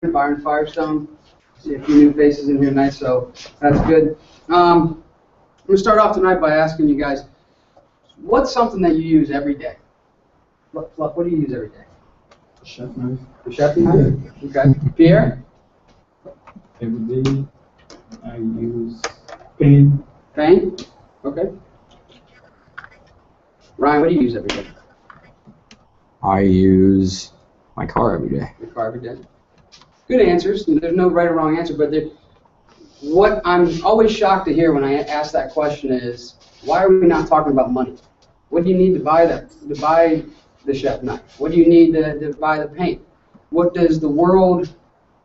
Byron Firestone. See a few new faces in here tonight, so that's good. I'm going to start off tonight by asking you guys, what's something that you use every day? Fluff, what do you use every day? A chef knife. A chef knife? Okay. Pierre? Every day I use pen. Pen? Okay. Ryan, what do you use every day? I use my car every day. Your car every day. Good answers. There's no right or wrong answer, but what I'm always shocked to hear when I ask that question is, why are we not talking about money? What do you need to buy the chef knife? What do you need to buy the paint? What does the world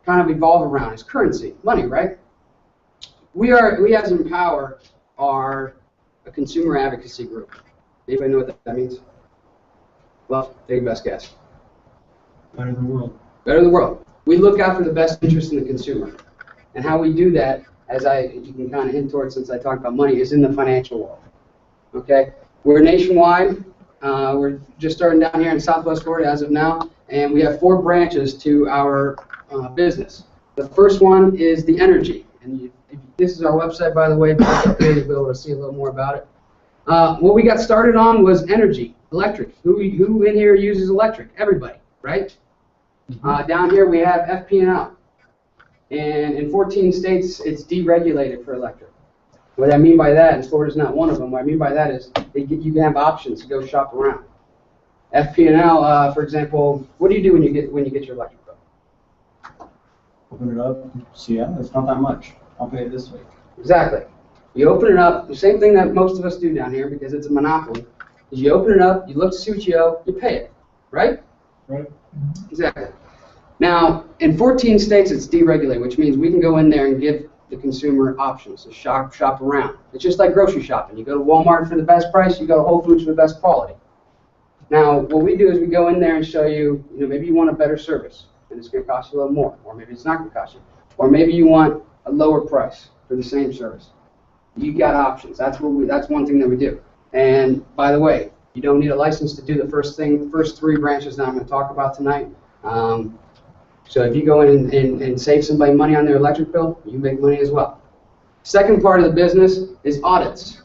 kind of evolve around? It's currency, money, right? We as Empower are a consumer advocacy group. Anybody know what that means? Well, take your best guess. Better the world. Better the world. We look out for the best interest in the consumer. And how we do that, as you can kind of hint towards since I talked about money, is in the financial world. Okay? We're nationwide. We're just starting down here in Southwest Florida as of now, and we have 4 branches to our business. The first one is the energy. And this is our website, by the way, you'll be able to see a little more about it. What we got started on was energy, electric. Who in here uses electric? Everybody, right? Down here we have FP&L, and in 14 states it's deregulated for electric. What I mean by that, and Florida's not one of them, what I mean by that is you can have options to go shop around. FP&L, for example, what do you do when you get your electric bill? Open it up. See, yeah, it's not that much. I'll pay it this way. Exactly. You open it up, the same thing that most of us do down here because it's a monopoly, is you open it up, you look to see what you owe, you pay it, right? Right. Exactly. Now, in 14 states, it's deregulated, which means we can go in there and give the consumer options to shop around. It's just like grocery shopping. You go to Walmart for the best price, you go to Whole Foods for the best quality. Now, what we do is we go in there and show you, maybe you want a better service, and it's going to cost you a little more, or maybe it's not going to cost you, or maybe you want a lower price for the same service. You got options. That's one thing that we do. And by the way, you don't need a license to do the first 3 branches that I'm going to talk about tonight. So if you go in and save somebody money on their electric bill, you make money as well. Second part of the business is audits.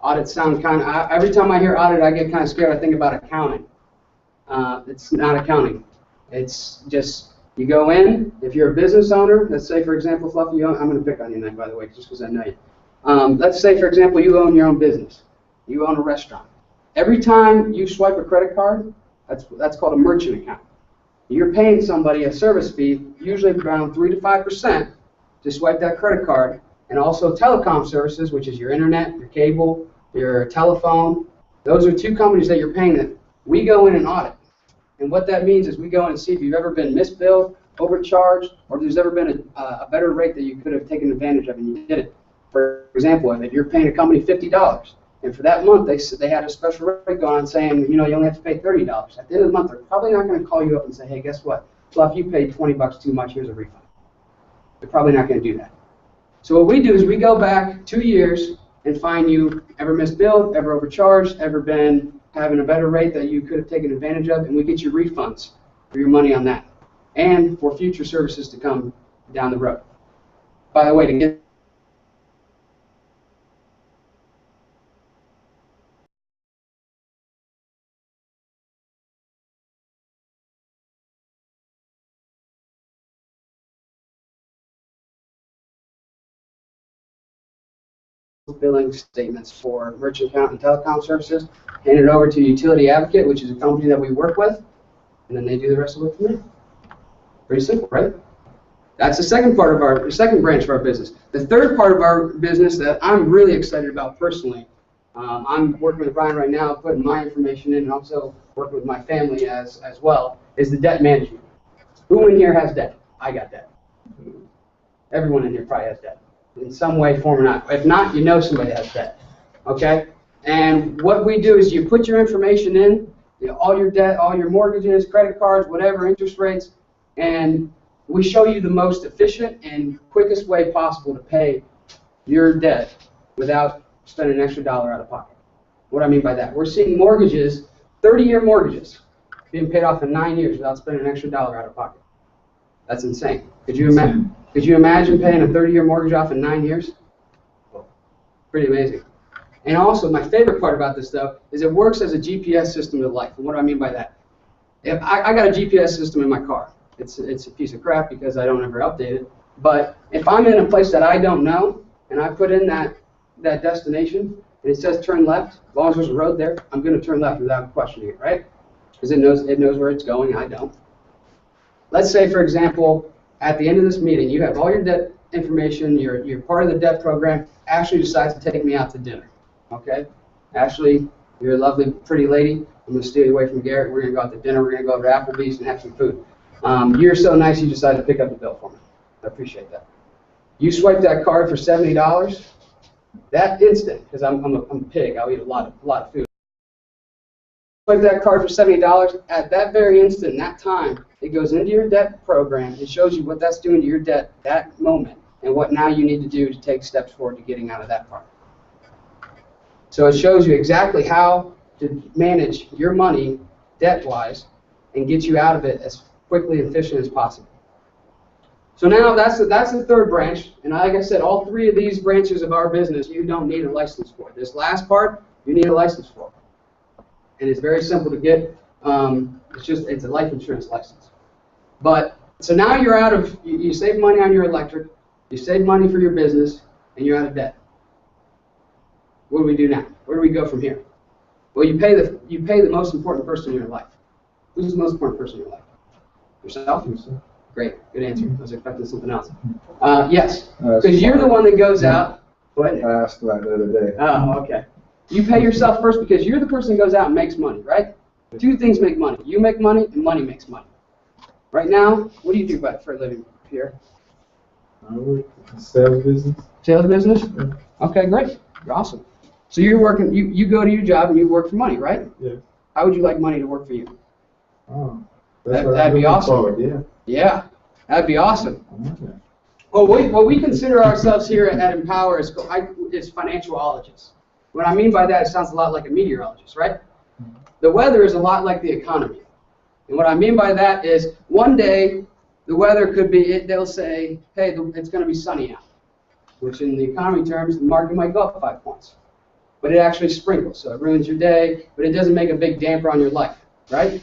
Audits sound kind of, every time I hear audit, I get kind of scared. I think about accounting. It's not accounting. It's just, you go in, if you're a business owner, let's say, for example, Fluffy, I'm going to pick on you tonight, by the way, just because I know you. Let's say, for example, you own your own business. You own a restaurant. Every time you swipe a credit card, that's called a merchant account. You're paying somebody a service fee, usually around 3 to 5%, to swipe that credit card, and also telecom services, which is your internet, your cable, your telephone. Those are 2 companies that you're paying that we go in and audit. And what that means is we go in and see if you've ever been misbilled, overcharged, or if there's ever been a better rate that you could have taken advantage of and you did it. For example, if you're paying a company $50, and for that month they had a special rate going on saying, you only have to pay $30. At the end of the month, they're probably not going to call you up and say, hey, guess what? Fluff, you paid $20 too much, here's a refund. They're probably not going to do that. So what we do is we go back 2 years and find you ever misbilled, ever overcharged, ever been having a better rate that you could have taken advantage of, and we get you refunds for your money on that, and for future services to come down the road. By the way, to get billing statements for merchant account and telecom services, hand it over to Utility Advocate, which is a company that we work with, and then they do the rest of the work for me. Pretty simple, right? That's the second branch of our business. The third part of our business that I'm really excited about personally, I'm working with Brian right now, putting my information in, and also working with my family as well, is the debt management. Who in here has debt? I got debt. Everyone in here probably has debt in some way, form, or not. If not, you know somebody has debt. Okay? And what we do is you put your information in, all your debt, all your mortgages, credit cards, whatever, interest rates, and we show you the most efficient and quickest way possible to pay your debt without spending an extra dollar out of pocket. What do I mean by that? We're seeing mortgages, 30-year mortgages, being paid off in 9 years without spending an extra dollar out of pocket. That's insane. Could you imagine paying a 30-year mortgage off in 9 years? Pretty amazing. And also, my favorite part about this, though, is it works as a GPS system of life. And what do I mean by that? If I got a GPS system in my car. It's a piece of crap because I don't ever update it. But if I'm in a place that I don't know, and I put in that destination, and it says turn left, as long as there's a road there, I'm going to turn left without questioning it, right? Because it knows where it's going, I don't. Let's say, for example, at the end of this meeting, you have all your debt information, you're part of the debt program. Ashley decides to take me out to dinner, okay? Ashley, you're a lovely, pretty lady. I'm going to steal you away from Garrett. We're going to go out to dinner. We're going to go to Applebee's and have some food. You're so nice you decided to pick up the bill for me. I appreciate that. You swipe that card for $70. That instant, because I'm a pig, I'll eat a lot of food. Swipe that card for $70. At that very instant, that time, it goes into your debt program. It shows you what that's doing to your debt that moment and what now you need to do to take steps forward to getting out of that part. So it shows you exactly how to manage your money debt-wise and get you out of it as quickly and efficient as possible. So now that's the third branch, and like I said, all three of these branches of our business you don't need a license for. This last part you need a license for, and it's very simple to get. It's a life insurance license. But so now you're out of you save money on your electric, you save money for your business, and you're out of debt. What do we do now? Where do we go from here? Well, you pay the most important person in your life. Who's the most important person in your life? Yourself? Great, good answer. I was expecting something else. Yes, because you're the one that goes out. Go ahead. I asked that the other day. Oh, okay. You pay yourself first because you're the person that goes out and makes money, right? Two things make money. You make money, and money makes money. Right now, what do you do for a living, Pierre? I work in sales business. Sales business? Okay, great. You're awesome. So you're working. You go to your job and you work for money, right? Yeah. How would you like money to work for you? Oh, That'd be awesome. Forward, Yeah, that'd be awesome. yeah. Well, what we consider ourselves here at Empower is financialologists. What I mean by that, it sounds a lot like a meteorologist, right? The weather is a lot like the economy. And what I mean by that is one day the weather could be, they'll say, hey, it's going to be sunny out, which in the economy terms, the market might go up 5 points. But it actually sprinkles, so it ruins your day, but it doesn't make a big damper on your life, right?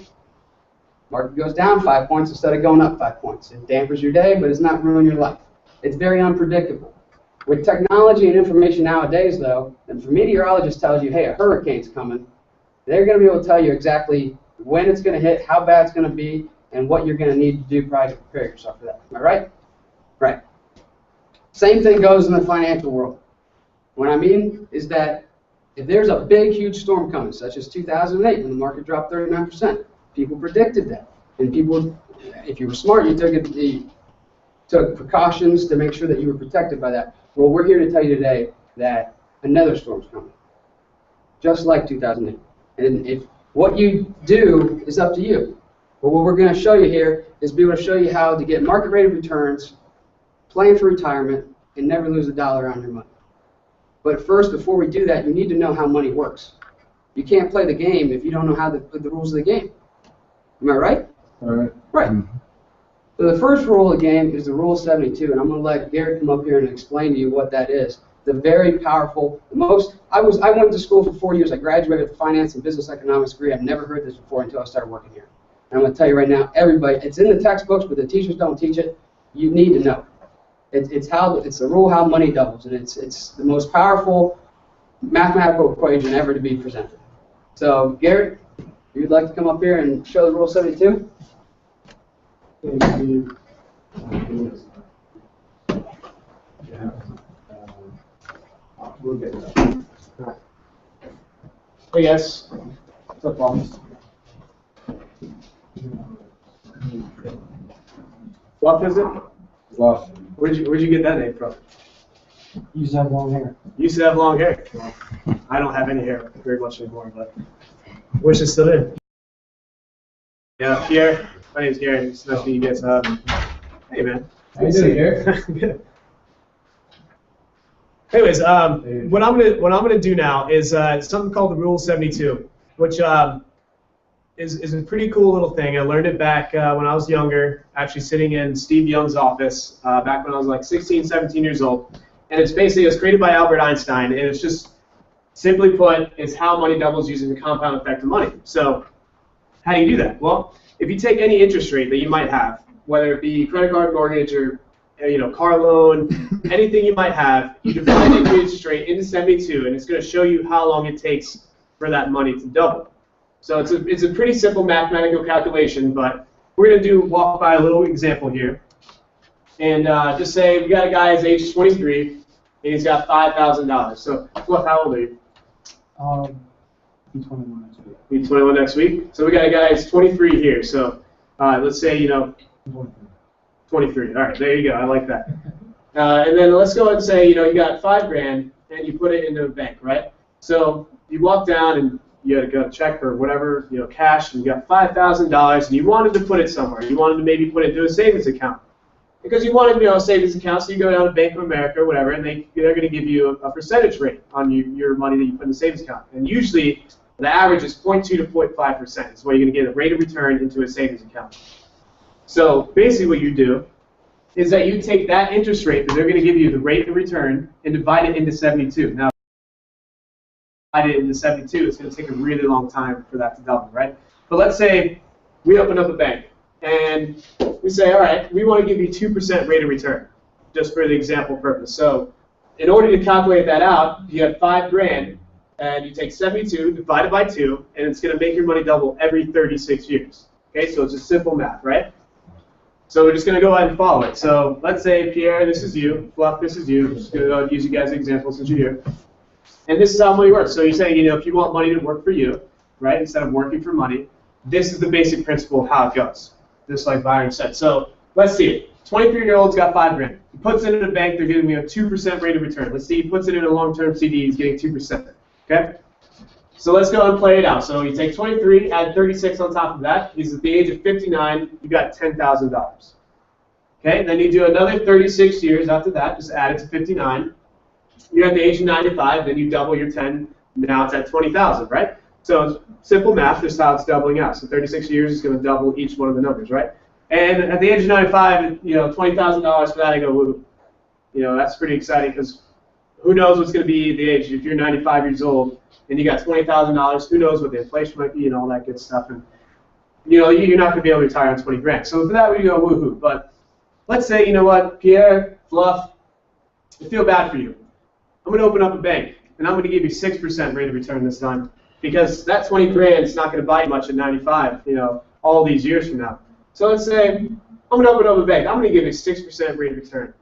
Market goes down 5 points instead of going up 5 points. It dampers your day, but it's not ruining your life. It's very unpredictable. With technology and information nowadays, though, if a meteorologist tells you, hey, a hurricane's coming, they're going to be able to tell you exactly when it's going to hit, how bad it's going to be, and what you're going to need to do prior to prepare yourself for that. Am I right? Right. Same thing goes in the financial world. What I mean is that if there's a big, huge storm coming, such as 2008 when the market dropped 39%, people predicted that. And people, if you were smart, you took precautions to make sure that you were protected by that. Well, we're here to tell you today that another storm's coming, just like 2008. And if what you do is up to you. But what we're going to show you here is be able to show you how to get market rate of returns, plan for retirement, and never lose a dollar on your money. But first, before we do that, you need to know how money works. You can't play the game if you don't know how the rules of the game. Am I right? All right. Right. So the first rule of the game is the Rule 72, and I'm going to let Garrett come up here and explain to you what that is. The very powerful, I went to school for 4 years. I graduated with a finance and business economics degree. I've never heard this before until I started working here. And I'm going to tell you right now, everybody, it's in the textbooks, but the teachers don't teach it. You need to know. It's the rule how money doubles, and it's the most powerful mathematical equation ever to be presented. So Garrett, you'd like to come up here and show the Rule 72? Thank you. Yeah. We'll get it up. Hey guys, what's up, Thomas? Fluff, is it? Fluff. Where'd you get that name from? You used to have long hair. You used to have long hair. Well, I don't have any hair very much anymore, but wish it's still in. Yeah, Pierre. My name's Gary. It's nice to meet you guys. Hey, man. How you doing, Gary? Good. Anyways, what I'm gonna do now is something called the Rule 72, which is a pretty cool little thing. I learned it back when I was younger, actually sitting in Steve Young's office back when I was like 16, 17 years old. And it's basically, it was created by Albert Einstein, and it's just, simply put, it's how money doubles using the compound effect of money. So how do you do that? Well, if you take any interest rate that you might have, whether it be credit card, mortgage, or car loan, anything you might have, you divide the interest rate into 72, and it's going to show you how long it takes for that money to double. So it's a pretty simple mathematical calculation, but we're going to walk by a little example here. And just say we got a guy who's age 23, and he's got $5,000. So, Fluff, how old are you? Be 21 next week. Be 21 next week. So we got a guy who's 23 here. So let's say 23. All right, there you go. I like that. And then let's go and say you got $5,000 and you put it into a bank, right? So you walk down and you had to go check or whatever, cash, and you got $5,000 and you wanted to put it somewhere. You wanted to maybe put it into a savings account. Because you wanted a savings account, so you go down to Bank of America or whatever, and they're going to give you a percentage rate on your money that you put in the savings account. And usually the average is 0.2 to 0.5%. Is where you're going to get a rate of return into a savings account. So basically what you do is that you take that interest rate that they're going to give you the rate of return and divide it into 72. Now, divide it into 72, it's going to take a really long time for that to double, right? But let's say we open up a bank and we say, all right, we want to give you 2% rate of return, just for the example purpose. So in order to calculate that out, you have $5,000 and you take 72 divided by 2, and it's going to make your money double every 36 years. Okay, so it's just simple math, right? So we're just going to go ahead and follow it. So let's say, Pierre, this is you. Fluff, this is you. I'm just going to go use you guys as examples since you're here. And this is how money works. So you're saying, if you want money to work for you, right, instead of working for money, this is the basic principle of how it goes, just like Byron said. So let's see it. 23-year-old's got $5,000. He puts it in a bank. They're giving me a 2% rate of return. Let's see, he puts it in a long-term CD. He's getting 2%. Okay? So let's go and play it out. So you take 23, add 36 on top of that. He's at the age of 59. You got $10,000. Okay? Then you do another 36 years after that. Just add it to 59. You're at the age of 95. Then you double your 10. Now it's at 20,000, right? So it's simple math. This is how it's doubling out. So 36 years is going to double each one of the numbers, right? And at the age of 95, $20,000 for that, I go, woo. That's pretty exciting because who knows what's going to be the age. If you're 95 years old and you got $20,000, who knows what the inflation might be and all that good stuff. And you're not going to be able to retire on $20,000. So for that, we go woohoo. But let's say, you know what, Pierre, Fluff, I feel bad for you. I'm going to open up a bank and I'm going to give you 6% rate of return this time because that $20,000 is not going to buy you much at 95. All these years from now. So let's say I'm going to open up a bank. I'm going to give you 6% rate of return.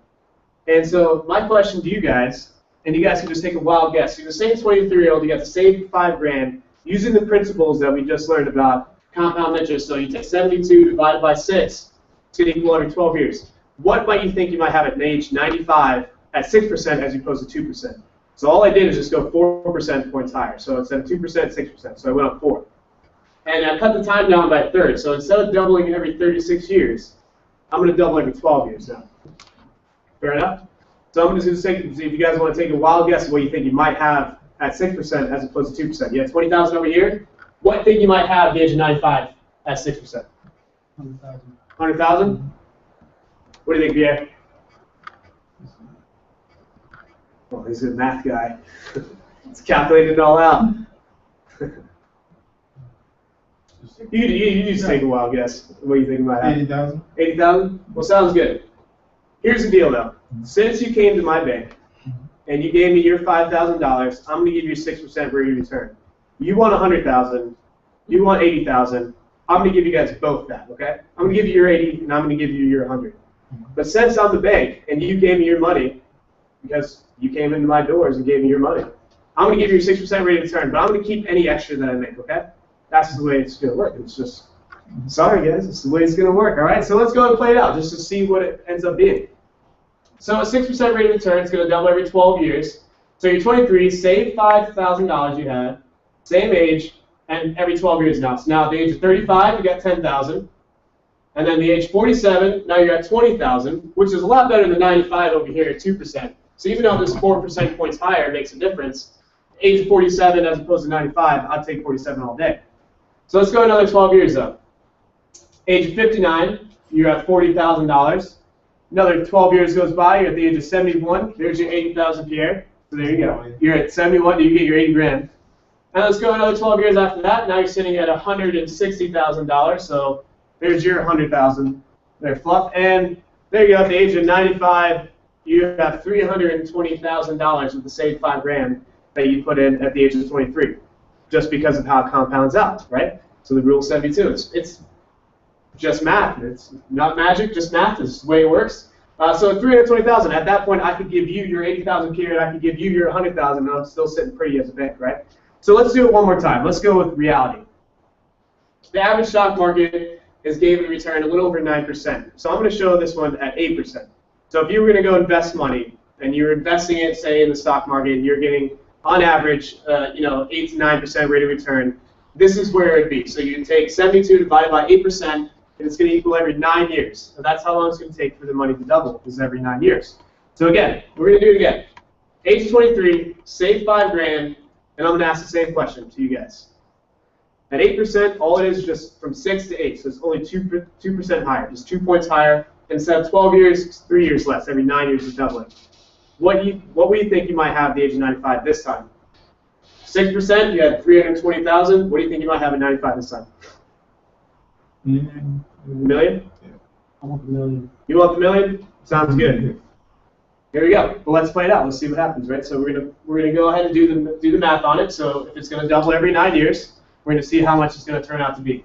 And so my question to you guys. And you guys can just take a wild guess. You're the same 23-year-old. You got to save $5,000 using the principles that we just learned about compound interest. So you take 72 divided by 6. It's going to equal every 12 years. What might you think you might have at age 95 at 6% as opposed to 2%? So all I did is just go 4 percentage points higher. So instead of 2%, 6%. So I went up 4. And I cut the time down by a third. So instead of doubling every 36 years, I'm going to double every 12 years now. Fair enough? So I'm just going to see if you guys want to take a wild guess of what you think you might have at 6% as opposed to 2%. You have 20,000 over here. What do you think you might have at the age of 95 at 6%? 100,000. 100,000? What do you think, Pierre? Well, he's a math guy. He's calculated it all out. you just take a wild guess. What do you think you might have? 80,000. 80,000? Well, sounds good. Here's the deal, though. Since you came to my bank and you gave me your $5,000, I'm going to give you 6% rate of return. You want 100,000. You want 80,000. I'm going to give you guys both that, okay? I'm going to give you your 80, and I'm going to give you your 100. But since I'm the bank and you gave me your money because you came into my doors and gave me your money, I'm going to give you your 6% rate of return, but I'm going to keep any extra that I make, okay? That's the way it's going to work. It's just, sorry, guys, it's the way it's going to work, all right? So let's go and play it out just to see what it ends up being. So a 6% rate of return is going to double every 12 years. So you're 23, save $5,000 you had, same age, and every 12 years now. So now at the age of 35, you got 10,000. And then the age 47, now you're at 20,000, which is a lot better than 95 over here at 2%. So even though this 4 percentage points higher makes a difference, age 47 as opposed to 95, I'd take 47 all day. So let's go another 12 years though. Age of 59, you're at $40,000. Another 12 years goes by, you're at the age of 71. There's your 80,000 Pierre. So there you go. You're at 71, you get your 80 grand. And let's go another 12 years after that. Now you're sitting at $160,000. So there's your 100,000 there, Fluff. And there you go. At the age of 95, you have $320,000 with the same 5 grand that you put in at the age of 23, just because of how it compounds out, right? So the rule of 72. It's just math. It's not magic, just math. It's the way it works. So 320,000. At that point, I could give you your 80,000 period. I could give you your 100,000, and I'm still sitting pretty as a bank, right? So let's do it one more time. Let's go with reality. The average stock market is giving a return a little over 9%. So I'm going to show this one at 8%. So if you were going to go invest money, and you're investing it, say, in the stock market, and you're getting, on average, 8 to 9% rate of return, this is where it would be. So you take 72 divided by 8%, and it's going to equal every 9 years. So that's how long it's going to take for the money to double, is every 9 years. So again, we're going to do it again. Age 23, save 5 grand, and I'm going to ask the same question to you guys. At 8%, all it is just from 6 to 8, so it's only 2% higher, just 2 points higher. Instead of 12 years, it's 3 years less. Every 9 years is doubling. What would you think you might have at the age of 95 this time? 6%, you had 320,000. What do you think you might have at 95 this time? Million? I want the million. You want the million? Sounds good. Here we go. Well, let's play it out. Let's see what happens, right? So we're gonna go ahead and do the math on it. So if it's gonna double every 9 years, we're gonna see how much it's gonna turn out to be.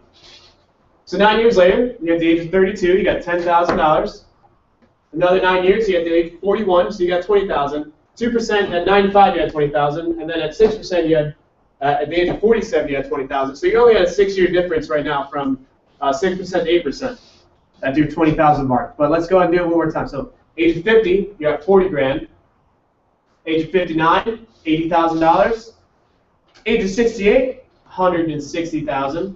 So 9 years later, you're at the age of 32. You got $10,000. Another 9 years, you at the age of 41, so you got 20,000. 2% at 95, you had 20,000, and then at 6%, you had at the age of 47, you had 20,000. So you're only at a 6-year difference right now from 6% to 8%. That do 20,000 mark. But let's go ahead and do it one more time. So age of 50, you're at 40 grand. Age of 59, $80,000. Age of 68, 160,000.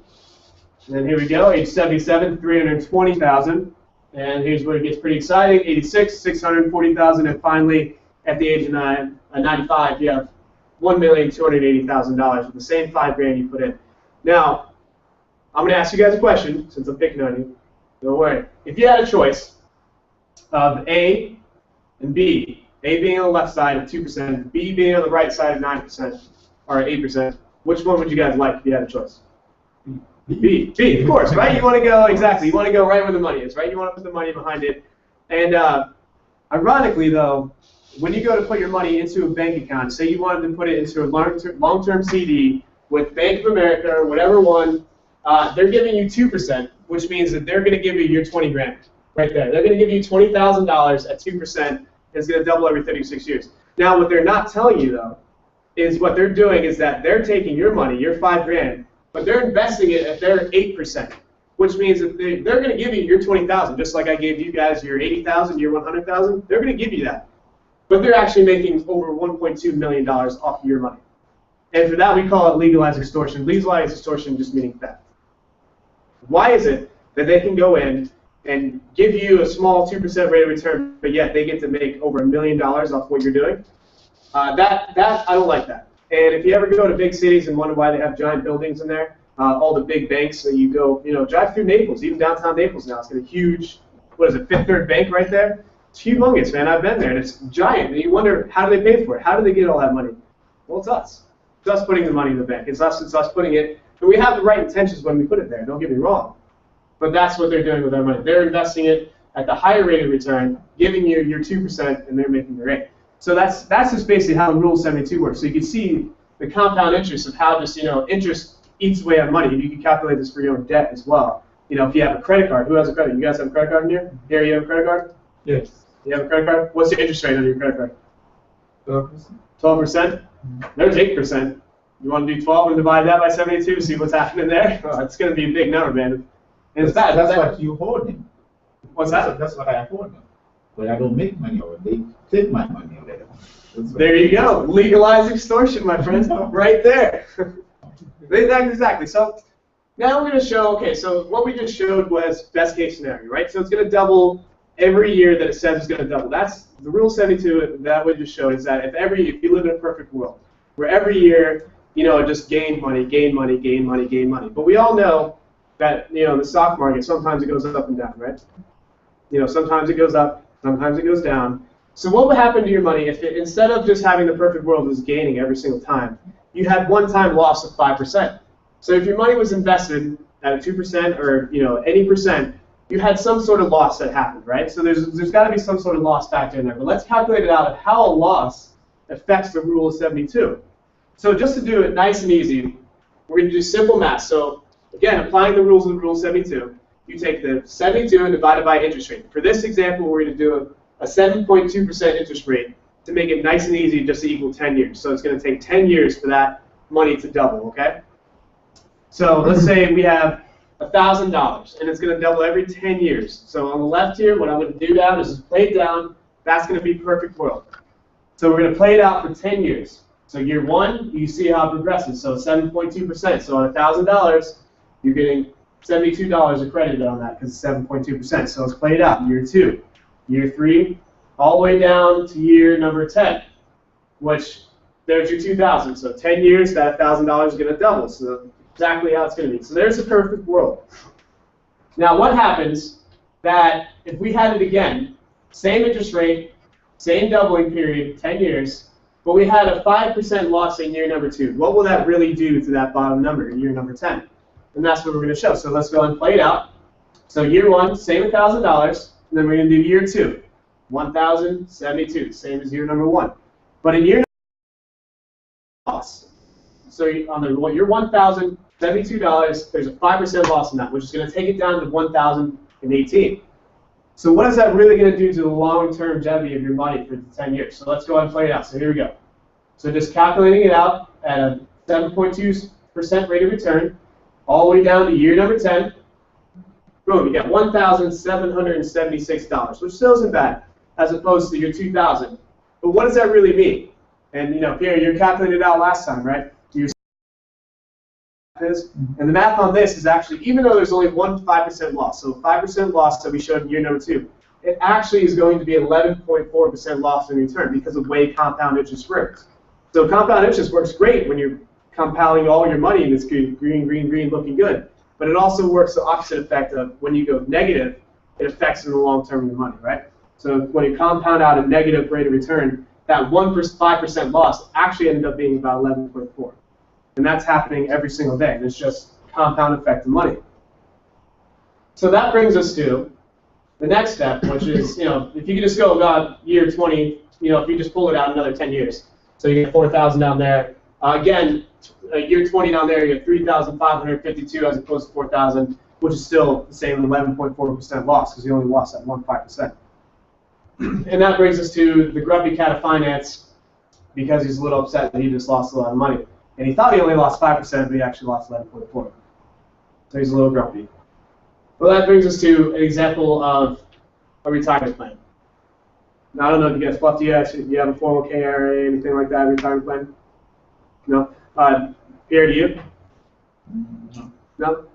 And then here we go. Age 77, 320,000. And here's where it gets pretty exciting. 86, 640,000, and finally, at the age of 95, you have $1,280,000 with the same 5 grand you put in. Now, I'm going to ask you guys a question since I'm picking on you. Don't worry. If you had a choice of A and B, A being on the left side at 2%, B being on the right side at 9% or 8%, which one would you guys like if you had a choice? B, of course, right? You want to go, exactly, you want to go right where the money is, right? You want to put the money behind it. And ironically, though, when you go to put your money into a bank account, say you wanted to put it into a long-term CD with Bank of America or whatever one, they're giving you 2%, which means that they're going to give you your 20 grand right there. They're going to give you $20,000 at 2%. It's going to double every 36 years. Now, what they're not telling you, though, is what they're doing is that they're taking your money, your 5 grand, but they're investing it at their 8%, which means that they're going to give you your 20,000, just like I gave you guys your 80,000, your 100,000. They're going to give you that, but they're actually making over $1.2 million off of your money. And for that, we call it legalized extortion. Legalized extortion just meaning theft. Why is it that they can go in and give you a small 2% rate of return, but yet they get to make over $1 million off what you're doing? That I don't like that. And if you ever go to big cities and wonder why they have giant buildings in there, all the big banks, so you go, drive through Naples, even downtown Naples now, it's got a huge, what is it, Fifth Third Bank right there? It's humongous, man. I've been there, and it's giant. And you wonder, how do they pay for it? How do they get all that money? Well, it's us. It's us putting the money in the bank. It's us putting it, and we have the right intentions when we put it there, don't get me wrong. But that's what they're doing with their money. They're investing it at the higher rate of return, giving you your 2%, and they're making their 8%. So that's just basically how Rule 72 works. So you can see the compound interest of how this, interest eats away on money. You can calculate this for your own debt as well. If you have a credit card, who has a credit? You guys have a credit card in here? Gary, you have a credit card? Yes. You have a credit card? What's the interest rate on your credit card? 12%. 12%? There's 8%. You want to do 12 and divide that by 72, see what's happening there? Oh, it's going to be a big number, man. And it's bad. That's what you holding. What's that? That's what I am holding. But I don't make money over it. They take my money over there. There you go. Legalized extortion, my friends. Right there. Exactly. So now we're going to show, okay, so what we just showed was best case scenario, right? So it's going to double every year that it says it's going to double. That's the Rule 72 that we just showed is that if you live in a perfect world, where every year just gain money, gain money, gain money, gain money. But we all know that, in the stock market, sometimes it goes up and down, right? Sometimes it goes up, sometimes it goes down. So what would happen to your money if instead of just having the perfect world was gaining every single time, you had one-time loss of 5%? So if your money was invested at a 2% or any percent, you had some sort of loss that happened, right? So there's got to be some sort of loss factor in there. But let's calculate it out of how a loss affects the rule of 72. So just to do it nice and easy, we're going to do simple math. So again, applying the rules of the rule of 72, you take the 72 and divide it by interest rate. For this example, we're going to do a 7.2% interest rate to make it nice and easy just to equal 10 years. So it's going to take 10 years for that money to double, okay? So let's say we have $1,000, and it's going to double every 10 years. So on the left here, what I'm going to do now is just play it down. That's going to be perfect world. So we're going to play it out for 10 years. So year one, you see how it progresses. So 7.2%. So on $1,000, you're getting $72 accredited on that because it's 7.2%. So let's play it out. Year two, year three, all the way down to year number 10, which there's your 2,000. So 10 years, that $1,000 is going to double. So exactly how it's going to be. So there's the perfect world. Now what happens that if we had it again, same interest rate, same doubling period, 10 years, but we had a 5% loss in year number 2. What will that really do to that bottom number in year number 10? And that's what we're going to show. So let's go and play it out. So year 1, same $1,000, and then we're going to do year 2, 1,072, same as year number 1. But in year loss. So on your $1,072, there's a 5% loss in that, which is going to take it down to 1,018. So what is that really going to do to the long-term longevity of your money for 10 years? So let's go ahead and play it out. So here we go. So just calculating it out at a 7.2% rate of return, all the way down to year number 10. Boom, you got $1,776, which still isn't bad, as opposed to your 2,000. But what does that really mean? And Pierre, you calculated it out last time, right? And the math on this is actually, even though there's only 5% loss, so 5% loss that we showed in year number 2, it actually is going to be 11.4% loss in return because of the way compound interest works. So compound interest works great when you're compounding all your money and it's green, green, green, looking good. But it also works the opposite effect of when you go negative, it affects in the long term of your money, right? So when you compound out a negative rate of return, that 5% loss actually ended up being about 11.4. And that's happening every single day. And it's just compound effect of money. So that brings us to the next step, which is, if you could just go about year 20, if you just pull it out another 10 years. So you get 4,000 down there. Again, year 20 down there, you get 3,552 as opposed to 4,000, which is still the same 11.4% loss because you only lost that 5%. And that brings us to the grumpy cat of finance because he's a little upset that he just lost a lot of money. And he thought he only lost 5%, but he actually lost 11.4%. So he's a little grumpy. Well, that brings us to an example of a retirement plan. Now, I don't know if you guys fluffed yet. Do you have a 401k IRA, anything like that, retirement plan? No? Pierre, do you? No?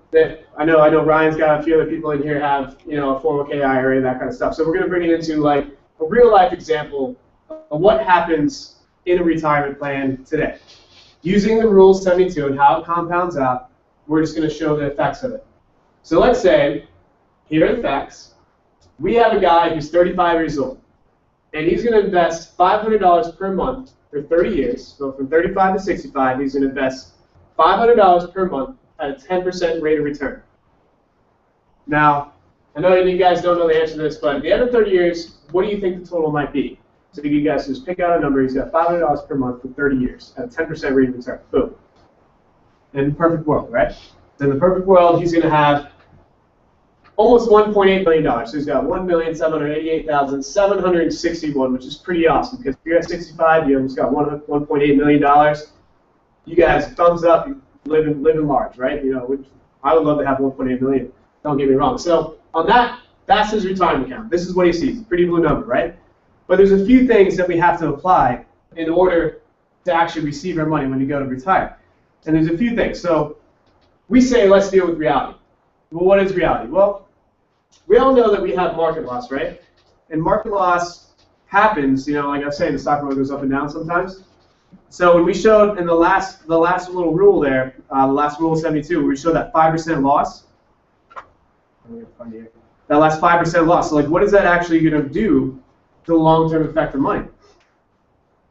I know Ryan's got a few other people in here have, a 401k IRA, that kind of stuff. So we're going to bring it into like a real life example of what happens in a retirement plan today. Using the Rule 72 and how it compounds out, we're just going to show the effects of it. So let's say, here are the facts. We have a guy who's 35 years old, and he's going to invest $500 per month for 30 years. So from 35 to 65, he's going to invest $500 per month at a 10% rate of return. Now, I know you guys don't know the answer to this, but at the end of 30 years, what do you think the total might be? So you guys just pick out a number. He's got $500 per month for 30 years at a 10% rate of return. Boom. In the perfect world, right? So in the perfect world, he's going to have almost $1.8 million. So he's got $1,788,761, which is pretty awesome because if you're at 65, you almost got $1.8 million. You guys, thumbs up, living large, right? Which I would love to have $1.8 million. Don't get me wrong. So on that's his retirement account. This is what he sees. Pretty blue number, right? But there's a few things that we have to apply in order to actually receive our money when you go to retire. And there's a few things. So we say, let's deal with reality. Well, what is reality? Well, we all know that we have market loss, right? And market loss happens, like I was saying, the stock market goes up and down sometimes. So when we showed in the last little rule there, the last rule 72, where we showed that 5% loss. That last 5% loss. So like, what is that actually going to do to the long-term effect of money?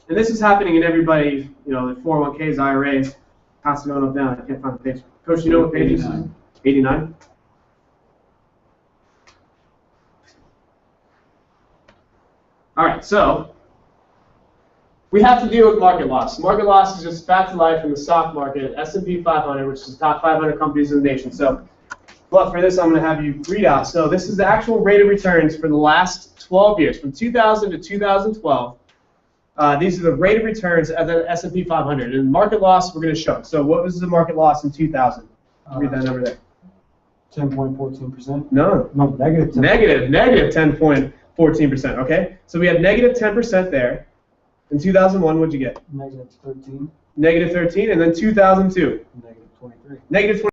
And this is happening in everybody, you know, the 401ks, IRAs, constantly going up down. I can't find the page. Coach, you know what page is? 89. All right, so we have to deal with market loss. Market loss is just fact of life in the stock market, S&P 500, which is the top 500 companies in the nation. So, but for this, I'm going to have you read out. So this is the actual rate of returns for the last 12 years, from 2000 to 2012. These are the rate of returns at the S&P 500. And market loss, we're going to show. So what was the market loss in 2000? Read that number there. 10.14%. No. No, negative 10. Negative 10.14%. Okay. So we had negative 10% there. In 2001, what'd you get? Negative 13. Negative 13, and then 2002. Negative 23. Negative 20.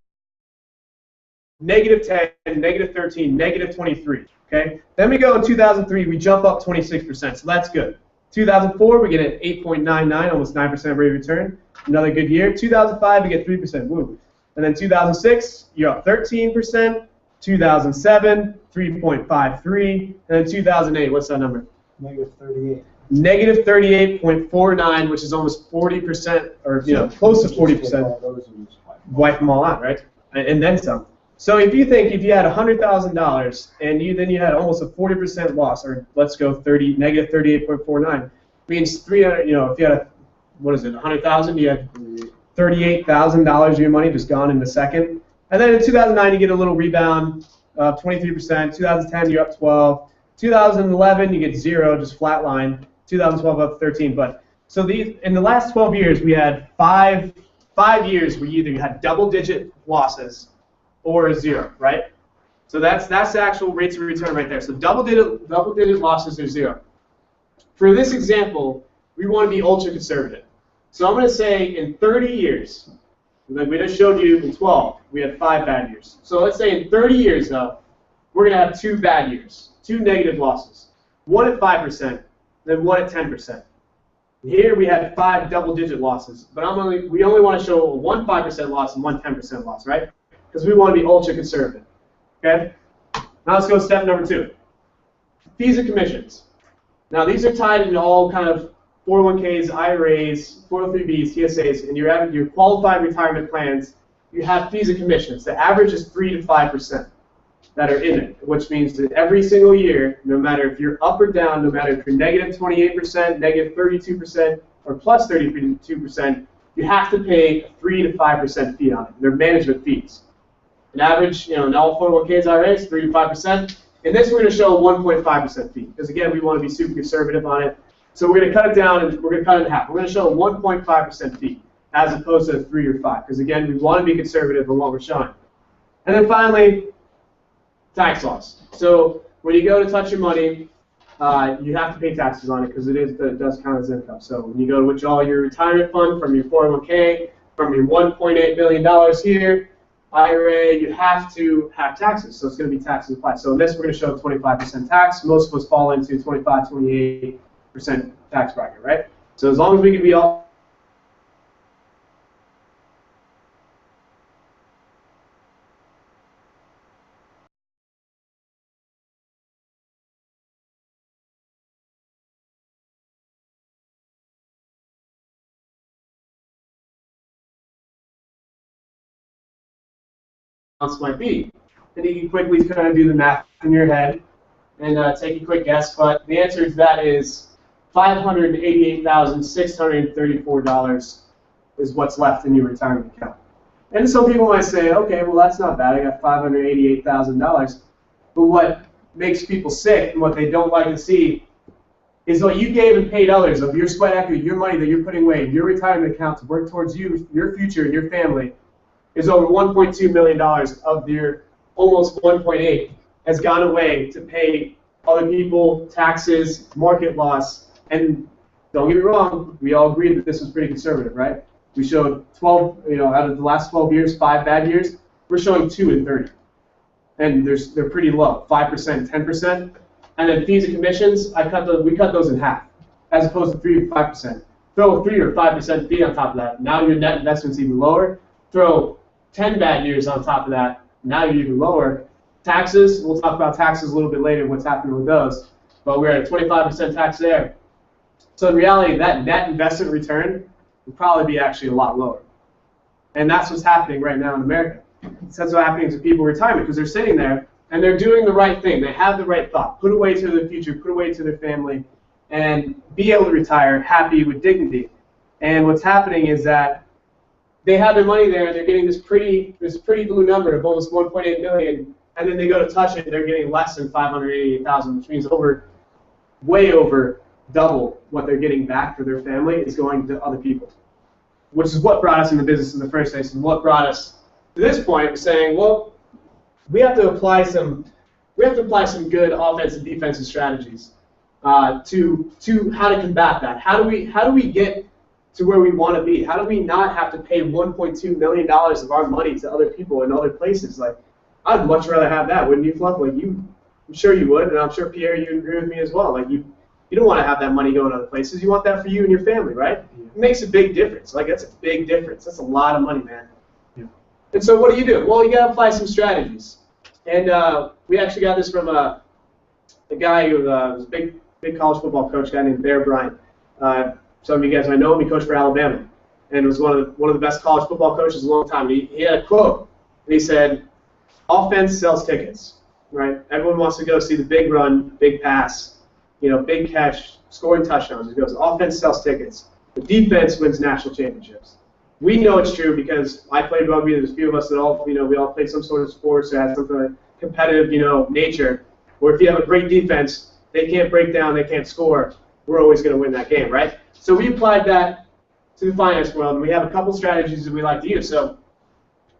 Negative 10, negative 13, negative 23. Okay. Then we go in 2003, we jump up 26%. So that's good. 2004, we get an 8.99, almost 9% rate of return. Another good year. 2005, we get 3%. Woo. And then 2006, you're up 13%. 2007, 3.53. And then 2008, what's that number? Negative 38. Negative 38.49, which is almost 40%, or close to 40%. Wipe them all out, right? And then some. So if you had $100,000 and then you had almost a 40% loss, or let's go negative 38.49, means 300. If you had $100,000, you had $38,000 of your money just gone in a second. And then in 2009, you get a little rebound, 23%. 2010, you're up 12. 2011, you get 0, just flat line. 2012 up 13. But so in the last 12 years, we had five years where you either had double-digit losses or 0, right? So that's the actual rates of return right there. So double-digit losses or 0. For this example, we want to be ultra conservative. So I'm going to say in 30 years, like we just showed you in 12, we had 5 bad years. So let's say in 30 years, though, we're going to have 2 bad years, 2 negative losses. One at 5%, then one at 10%. Here we had 5 double-digit losses, but we only want to show one 5% loss and one 10% loss, right? Because we want to be ultra conservative. Okay? Now let's go to step number 2. Fees and commissions. Now these are tied into all kind of 401ks, IRAs, 403bs, TSAs, and your qualified retirement plans. You have fees and commissions. The average is 3 to 5% that are in it, which means that every single year, no matter if you're up or down, no matter if you're negative 28%, negative 32%, or plus 32%, you have to pay a 3 to 5% fee on it. They're management fees. An average, in all 401ks, IRAs, 3 to 5%. In this, we're going to show a 1.5% fee, because again, we want to be super conservative on it. So we're going to cut it down, and we're going to cut it in half. We're going to show a 1.5% fee, as opposed to a 3 or 5, because again, we want to be conservative in what we're showing. And then finally, tax loss. So when you go to touch your money, you have to pay taxes on it because it does count as income. So when you go to withdraw your retirement fund from your 401k, from your $1.8 million here, IRA, you have to have taxes. So it's going to be taxes applied. So in this, we're going to show 25% tax. Most of us fall into 25, 28% tax bracket, right? So as long as we can be all might be. And you can quickly kind of do the math in your head and take a quick guess. But the answer to that is $588,634 is what's left in your retirement account. And some people might say, okay, well, that's not bad. I got $588,000. But what makes people sick and what they don't like to see is what you gave and paid others of your sweat equity, your money that you're putting away in your retirement account to work towards you, your future, and your family, is over $1.2 million of your almost 1.8 has gone away to pay other people, taxes, market loss, and don't get me wrong, we all agreed that this was pretty conservative, right? We showed 12, out of the last 12 years, 5 bad years, we're showing 2 in 30. And they're pretty low, 5%, 10%. And then fees and commissions, we cut those in half, as opposed to 3 to 5%. Throw a 3 or 5% fee on top of that. Now your net investment's even lower. Throw 10 bad years on top of that. Now you're even lower. Taxes, we'll talk about taxes a little bit later, what's happening with those. But we're at a 25% tax there. So in reality, that net investment return would probably be actually a lot lower. And that's what's happening right now in America. That's what's happening to people in retirement, because they're sitting there and they're doing the right thing. They have the right thought. Put away to their future, put away to their family, and be able to retire happy with dignity. And what's happening is that they have their money there and they're getting this pretty blue number of almost 1.8 million, and then they go to touch it and they're getting less than 588,000, which means way over double what they're getting back for their family is going to other people, which is what brought us in the business in the first place, and what brought us to this point of saying, well, we have to apply some good offense and defensive strategies to how to combat that. How do we get to where we want to be? How do we not have to pay $1.2 million of our money to other people in other places? Like, I'd much rather have that, wouldn't you, Fluff? Like, I'm sure you would, and I'm sure, Pierre, you agree with me as well. Like, you don't want to have that money going other places. You want that for you and your family, right? It makes a big difference. Like, that's a big difference. That's a lot of money, man. Yeah. And so what do? Well, you got to apply some strategies. And we actually got this from a guy who was a big college football coach, a guy named Bear Bryant. Some of you guys might know him. He coached for Alabama, and was one of the best college football coaches in a long time. He had a quote, and he said, "Offense sells tickets." Right? Everyone wants to go see the big run, big pass, big catch, scoring touchdowns. He goes, "Offense sells tickets. The defense wins national championships." We know it's true because I played rugby. There's a few of us that all, we all played some sort of sports that has some kind of competitive, nature. Where if you have a great defense, they can't break down, they can't score. We're always going to win that game, right? So we applied that to the finance world, and we have a couple strategies that we like to use. So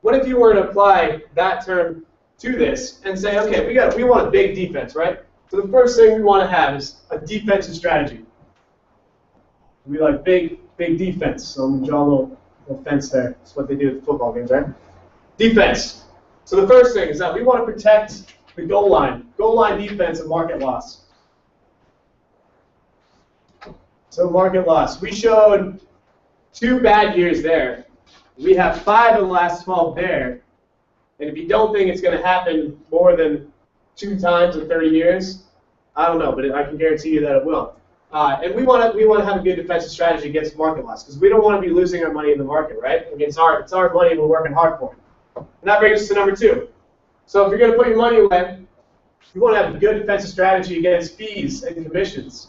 what if you were to apply that term to this and say, okay, we want a big defense, right? So the first thing we want to have is a defensive strategy. We like big defense. So I'm going to draw a little fence there. That's what they do at football games, right? Defense. So the first thing is that we want to protect the goal line defense and market loss. So market loss. We showed 2 bad years there. We have 5 of the last 12 there. And if you don't think it's going to happen more than 2 times in 30 years, I don't know, but I can guarantee you that it will. And we want to have a good defensive strategy against market loss, because we don't want to be losing our money in the market, right? I mean, it's our money we're working hard for. And that brings us to number 2. So if you're going to put your money away, you want to have a good defensive strategy against fees and commissions.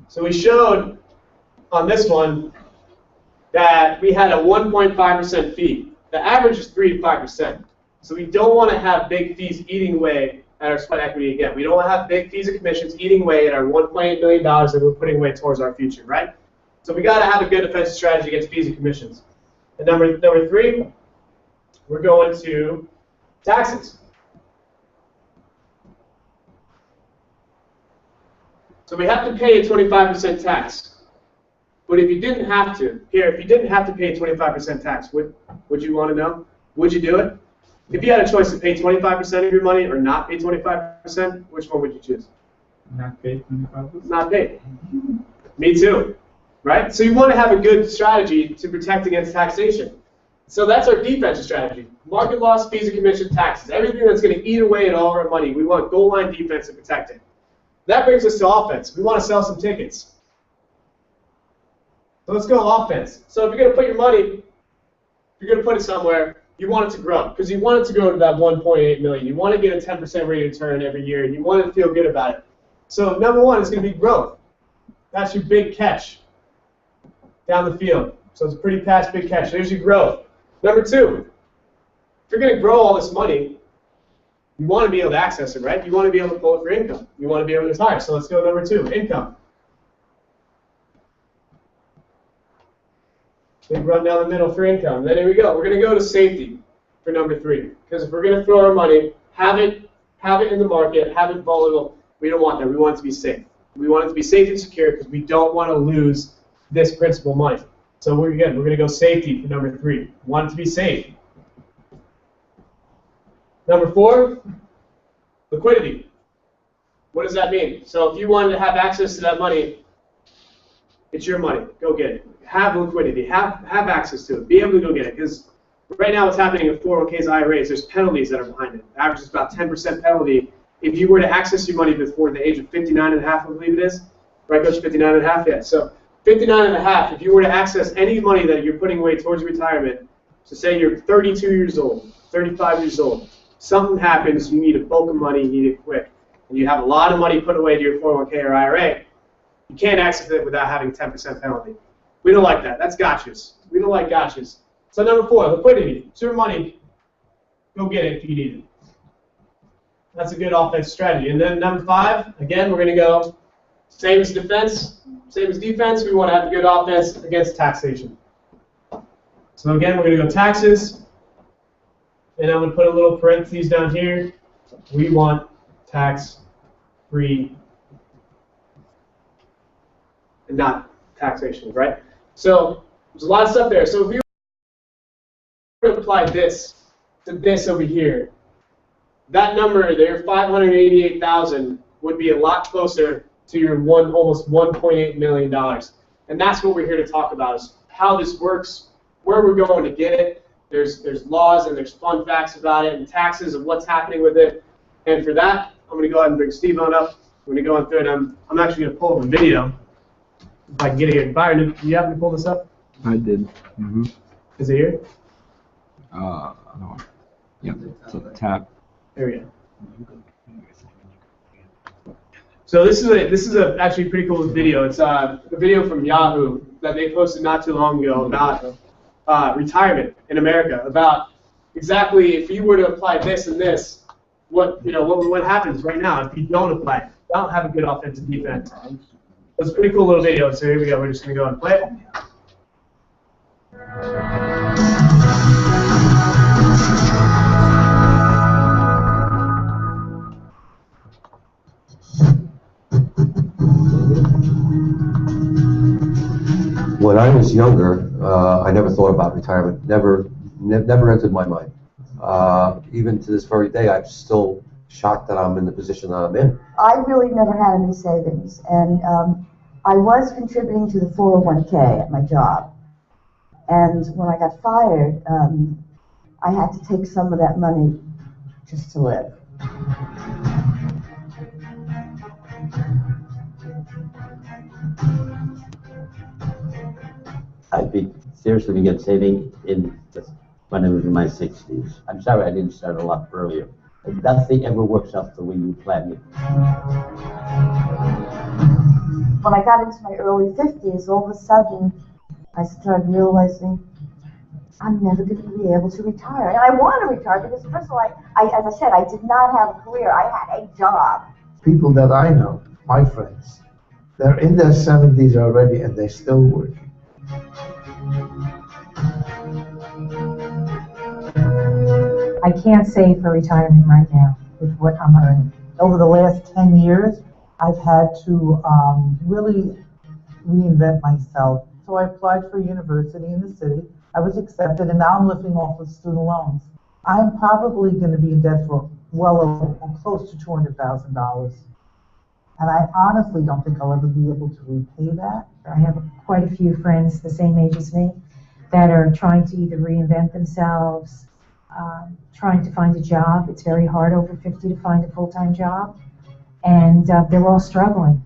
So we showed on this one that we had a 1.5% fee. The average is 3 to 5%. So we don't want to have big fees eating away at our sweat equity again. We don't want to have big fees and commissions eating away at our $1.8 million that we're putting away towards our future, right? So we got to have a good defensive strategy against fees and commissions. And number 3, we're going to taxes. So we have to pay a 25% tax. But if you didn't have to, if you didn't have to pay a 25% tax, would you want to know? Would you do it? If you had a choice to pay 25% of your money or not pay 25%, which one would you choose? Not pay 25%? Not pay. Me too. Right? So you want to have a good strategy to protect against taxation. So that's our defensive strategy. Market loss, fees and commission, taxes. Everything that's going to eat away at all of our money. We want goal line defense to protect it. That brings us to offense. We want to sell some tickets. So let's go offense. So if you're going to put your money, if you're going to put it somewhere, you want it to grow, because you want it to grow to that 1.8 million. You want to get a 10% rate of return every year, and you want to feel good about it. So number 1 is going to be growth. That's your big catch down the field. So it's a pretty pass, big catch. There's your growth. Number 2, if you're going to grow all this money, you want to be able to access it, right? You want to be able to pull it for income. You want to be able to retire. So let's go to number 2, income. Big run down the middle for income. Then here we go. We're going to go to safety for number 3. Because if we're going to throw our money, have it in the market, have it volatile, we don't want that. We want it to be safe. We want it to be safe and secure because we don't want to lose this principal money. So we're going to go safety for number 3. Want it to be safe. Number 4, liquidity. What does that mean? So if you wanted to have access to that money It's your money. Go get it. Have liquidity. Have access to it. Be able to go get it. Because right now what's happening in 401ks, IRAs, there's penalties that are behind it. The average is about 10% penalty. If you were to access your money before the age of 59 and a half, I believe it is. Right, Coach? 59 and a half? Yeah. So 59 and a half, if you were to access any money that you're putting away towards retirement, so say you're 32 years old, 35 years old, something happens, you need a bulk of money, you need it quick, and you have a lot of money put away to your 401k or IRA, you can't access it without having 10% penalty. We don't like that. That's gotchas. We don't like gotchas. So number 4, liquidity. It's your money. Go get it if you need it. That's a good offensive strategy. And then number 5, again, we're going to go same as defense, same as defense. We want to have a good offense against taxation. So again, we're going to go taxes. And I'm going to put a little parentheses down here. We want tax-free and not taxation, right? So there's a lot of stuff there. So if you were to apply this to this over here, that number there, 588,000, would be a lot closer to your almost $1.8 million. And that's what we're here to talk about, is how this works, where we're going to get it. There's laws and there's fun facts about it and taxes and what's happening with it. And for that, I'm going to go ahead and bring Steve on up. I'm going to go on through it. I'm actually going to pull up a video. If I can get it here. Byron, do you happen to pull this up? I did. Mm-hmm. Is it here? No. Yeah, so tap. There we go. So this is a actually pretty cool video. It's a video from Yahoo that they posted not too long ago about retirement in America, about exactly if you were to apply this and this, what happens right now if you don't apply it. Don't have a good offensive defense. It's a pretty cool little video. So here we go. We're just going to go and play it. When I was younger, I never thought about retirement. Never entered my mind. Even to this very day, I'm still shocked that I'm in the position that I'm in. I really never had any savings, and I was contributing to the 401k at my job. And when I got fired, I had to take some of that money just to live. I'd be seriously begin saving when I was in my 60s. I'm sorry I didn't start a lot earlier. Nothing ever works out the way you planned it. When I got into my early 50s, all of a sudden, I started realizing I'm never going to be able to retire. And I want to retire because, first of all, as I said, I did not have a career. I had a job. People that I know, my friends, they're in their 70s already and they're still working. I can't save for retirement right now with what I'm earning. Over the last 10 years, I've had to really reinvent myself. So I applied for a university in the city. I was accepted, and now I'm living off of student loans. I'm probably going to be in debt for close to $200,000. And I honestly don't think I'll ever be able to repay that. I have quite a few friends the same age as me that are trying to either reinvent themselves, trying to find a job. It's very hard over 50 to find a full-time job, and they're all struggling.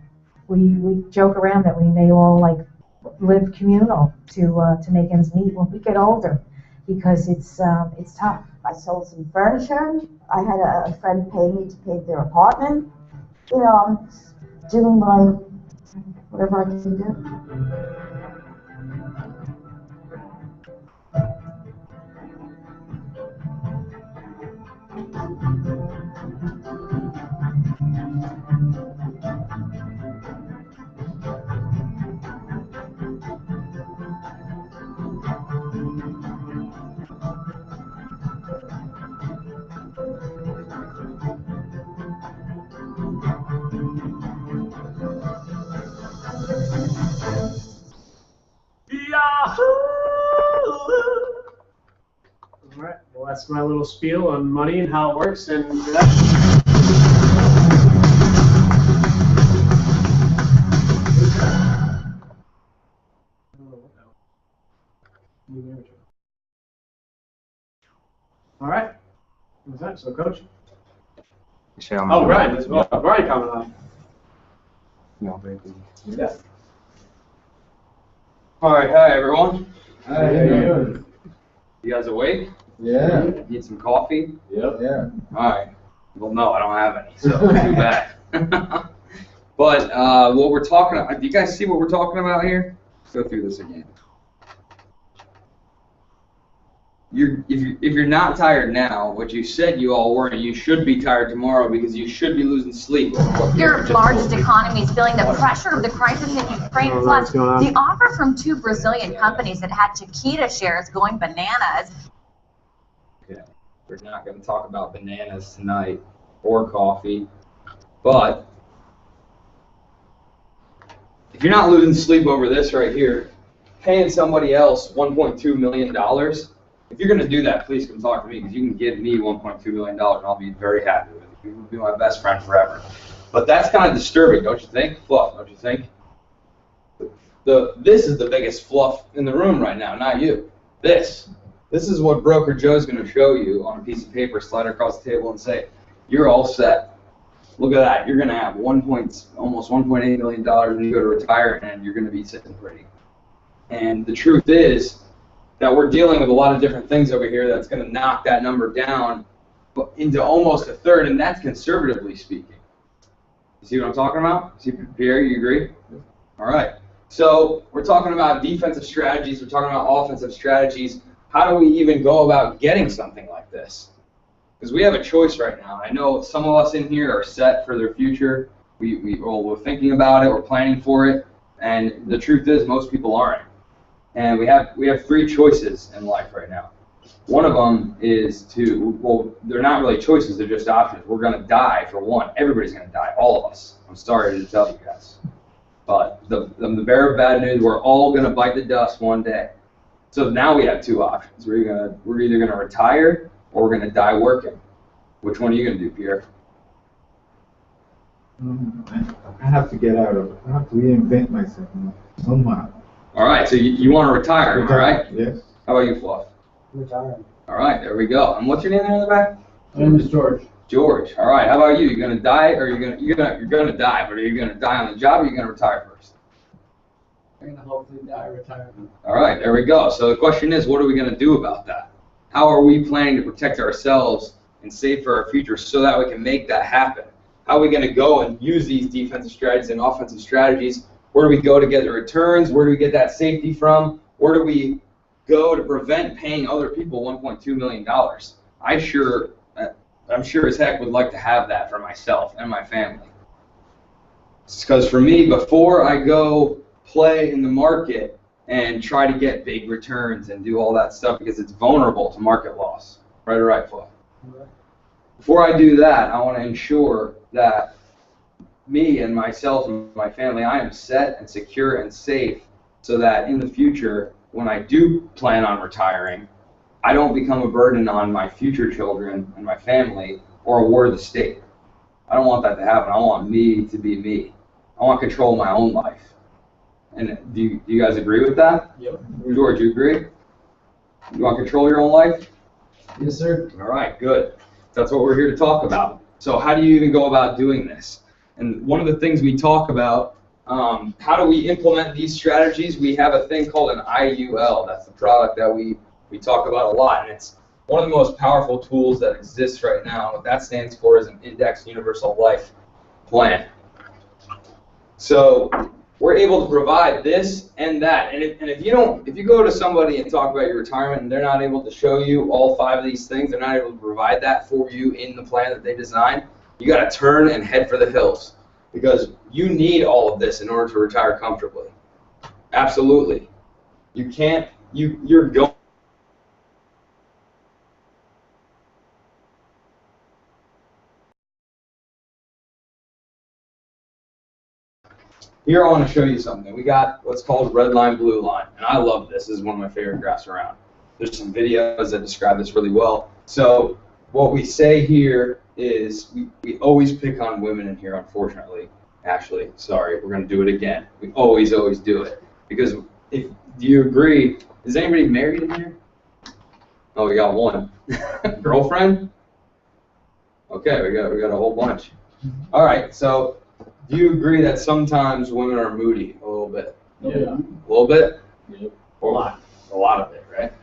We joke around that we may all live communal to make ends meet when we get older, because it's tough. I sold some furniture. I had a friend pay me to paint their apartment. I'm doing whatever I can do. All right, well, that's my little spiel on money and how it works. And All right. What's that? So, Coach? Actually, I'm Oh, Ryan. As well. Ryan coming on. No, baby. Yeah. All right, hi everyone. Hi, how you doing? You guys awake? Yeah. Need some coffee? Yep. Yeah. All right. Well, no, I don't have any, so too bad. But what we're talking about, do you guys see what we're talking about here? Let's go through this again. If you're not tired now, what you said you all were, and you should be tired tomorrow because you should be losing sleep. Your largest economy is feeling the pressure of the crisis in Ukraine. Plus, the offer from 2 Brazilian companies that had Chiquita shares going bananas. Okay. We're not going to talk about bananas tonight or coffee, but if you're not losing sleep over this right here, paying somebody else $1.2 million, if you're going to do that, please come talk to me because you can give me $1.2 million and I'll be very happy with it. You will be my best friend forever. But that's kind of disturbing, don't you think? Fluff, don't you think? This is the biggest fluff in the room right now, not you. This is what Broker Joe's going to show you on a piece of paper, slide it across the table and say, you're all set. Look at that. You're going to have almost $1.8 million when you go to retire, and you're going to be sitting pretty. And the truth is that we're dealing with a lot of different things over here that's going to knock that number down into almost a third, and that's conservatively speaking. You see what I'm talking about? See, Pierre, you agree? All right. So we're talking about defensive strategies. We're talking about offensive strategies. How do we even go about getting something like this? Because we have a choice right now. I know some of us in here are set for their future. We're thinking about it. We're planning for it. And the truth is, most people aren't. And we have 3 choices in life right now. One of them is they're not really choices. They're just options. We're going to die for one. Everybody's going to die. All of us. I'm sorry to tell you guys. But the bearer of bad news, we're all going to bite the dust one day. So now we have 2 options. We're either going to retire or we're going to die working. Which one are you going to do, Pierre? I have to get out of it. I have to reinvent myself somehow. All right, so you want to retire, all right? Yes. How about you, Fluff? Retired. All right, there we go. And what's your name there in the back? My name is George. George. All right. How about you? You're going to die, or you're going to die, but are you going to die on the job, or are you going to retire first? I'm going to hopefully die retirement. All right, there we go. So the question is, what are we going to do about that? How are we planning to protect ourselves and save for our future so that we can make that happen? How are we going to go and use these defensive strategies and offensive strategies? Where do we go to get the returns? Where do we get that safety from? Where do we go to prevent paying other people $1.2 million? I'm sure as heck would like to have that for myself and my family. Because for me, before I go play in the market and try to get big returns and do all that stuff because it's vulnerable to market loss. Right or right, Flo? Before I do that, I want to ensure that me and myself and my family, I am set and secure and safe so that in the future, when I do plan on retiring, I don't become a burden on my future children and my family or a ward of the state. I don't want that to happen. I want me to be me. I want control of my own life. And do you guys agree with that? Yep. George, you agree? You want control of your own life? Yes, sir. All right, good. That's what we're here to talk about. So how do you even go about doing this? And one of the things we talk about, how do we implement these strategies? We have a thing called an IUL. That's the product that we talk about a lot. And it's one of the most powerful tools that exists right now. What that stands for is an Indexed Universal Life Plan. So we're able to provide this and that. And if you go to somebody and talk about your retirement and they're not able to show you all 5 of these things, they're not able to provide that for you in the plan that they designed, you got to turn and head for the hills because you need all of this in order to retire comfortably. Absolutely. You can't, you're going. Here I want to show you something. We got what's called red line, blue line, and I love this. This is one of my favorite graphs around. There's some videos that describe this really well. So what we say here is we always pick on women in here, unfortunately. Ashley, sorry, we're going to do it again. We always do it. Because do you agree, is anybody married in here? Oh, we got one. Girlfriend? Okay, we got a whole bunch. All right, so do you agree that sometimes women are moody a little bit? Yeah. A little bit? Yep. Or a lot of it, right?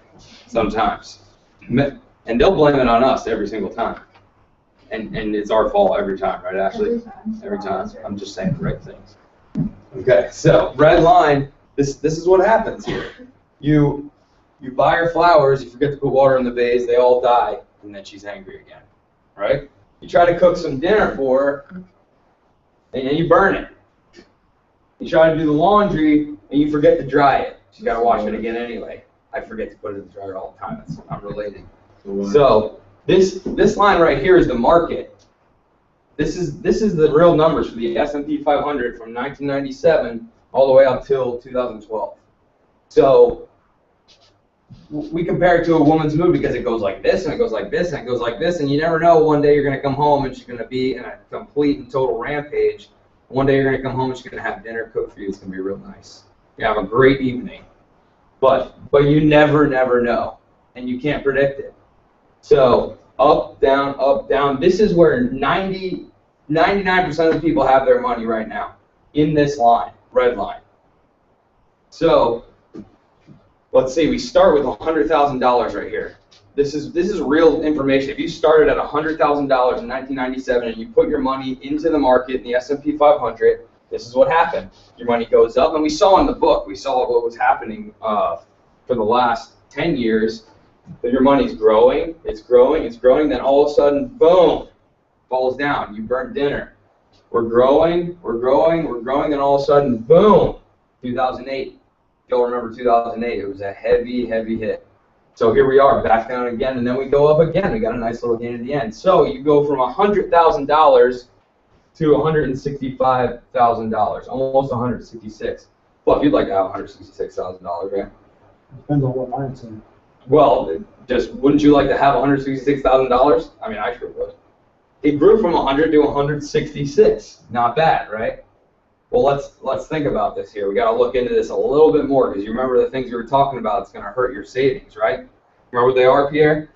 Sometimes. And they'll blame it on us every single time. And it's our fault every time, right, Ashley? Every time. I'm just saying the right things. Okay, so red line, this is what happens here. You buy her flowers, you forget to put water in the vase, they all die, and then she's angry again, right? You try to cook some dinner for her, and then you burn it. You try to do the laundry, and you forget to dry it. You got to wash it again anyway. I forget to put it in the dryer all the time. I'm relating. So this line right here is the market. This is the real numbers for the S&P 500 from 1997 all the way up till 2012. So we compare it to a woman's mood because it goes like this, and it goes like this, and it goes like this, and you never know one day you're going to come home and she's going to be in a complete and total rampage. One day you're going to come home and she's going to have dinner cooked for you. It's going to be real nice. You have a great evening. But you never know, and you can't predict it. So up, down. This is where 99% of the people have their money right now, in this line, red line. So let's see, we start with $100,000 right here. This is real information. If you started at $100,000 in 1997 and you put your money into the market in the S&P 500, this is what happened. Your money goes up, and we saw in the book, we saw what was happening for the last 10 years. That your money's growing, it's growing, then all of a sudden, boom, falls down. You burn dinner. We're growing, then all of a sudden, boom, 2008. You'll remember 2008. It was a heavy hit. So here we are, back down again, and then we go up again. We got a nice little gain at the end. So you go from $100,000 to $165,000, almost $166,000. Well, if you'd like to have $166,000, right? Depends on what line it's in. Well, just wouldn't you like to have $166,000? I mean, I sure would. It grew from 100 to 166. Not bad, right? Well, let's think about this here. We got to look into this a little bit more because you remember the things we were talking about. It's going to hurt your savings, right? Remember what they are, Pierre?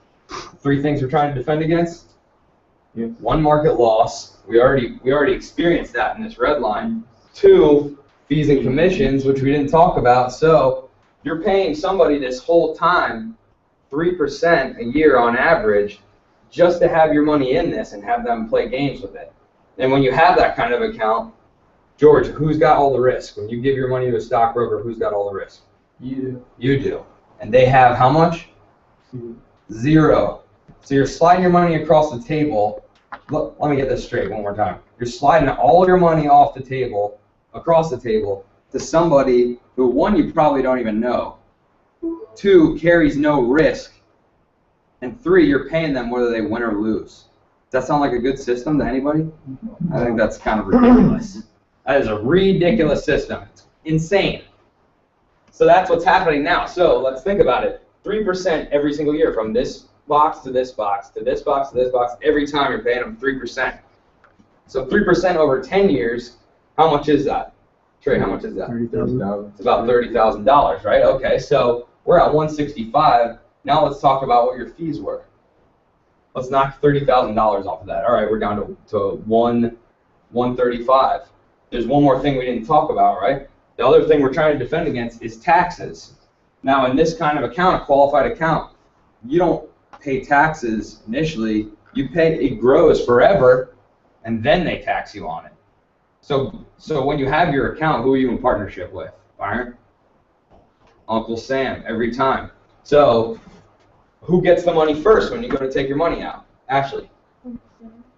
3 things we're trying to defend against. 1, market loss. We already experienced that in this red line. 2, fees and commissions, which we didn't talk about. So you're paying somebody this whole time 3% a year on average just to have your money in this and have them play games with it. And when you have that kind of account, George, who's got all the risk? When you give your money to a stockbroker, who's got all the risk? You do. You do. And they have how much? 0. So you're sliding your money across the table. Look, let me get this straight one more time. You're sliding all your money off the table, across the table, to somebody who, 1, you probably don't even know, 2, carries no risk, and 3, you're paying them whether they win or lose. Does that sound like a good system to anybody? I think that's kind of ridiculous. That is a ridiculous system. It's insane. So that's what's happening now. So let's think about it. 3% every single year, from this box to this box to this box to this box. Every time you're paying them 3%. So 3% over 10 years, how much is that? Trey, how much is that? $30,000. It's about $30,000, right? Okay, so we're at 165. Now let's talk about what your fees were. Let's knock $30,000 off of that. All right, we're down to 135. There's one more thing we didn't talk about, right? The other thing we're trying to defend against is taxes. Now, in this kind of account, a qualified account, you don't pay taxes initially. You pay, it grows forever, and then they tax you on it. So when you have your account, who are you in partnership with? Byron? Uncle Sam, every time. So who gets the money first when you go to take your money out? Ashley.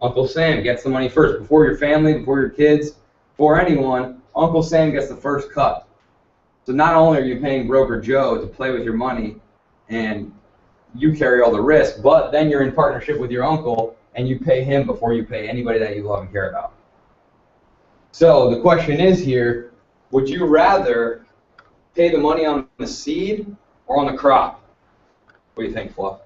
Uncle Sam gets the money first. Before your family, before your kids, before anyone, Uncle Sam gets the first cut. So not only are you paying Broker Joe to play with your money and you carry all the risk, but then you're in partnership with your uncle and you pay him before you pay anybody that you love and care about. So the question is here, would you rather pay the money on the seed or on the crop? What do you think, Fluff?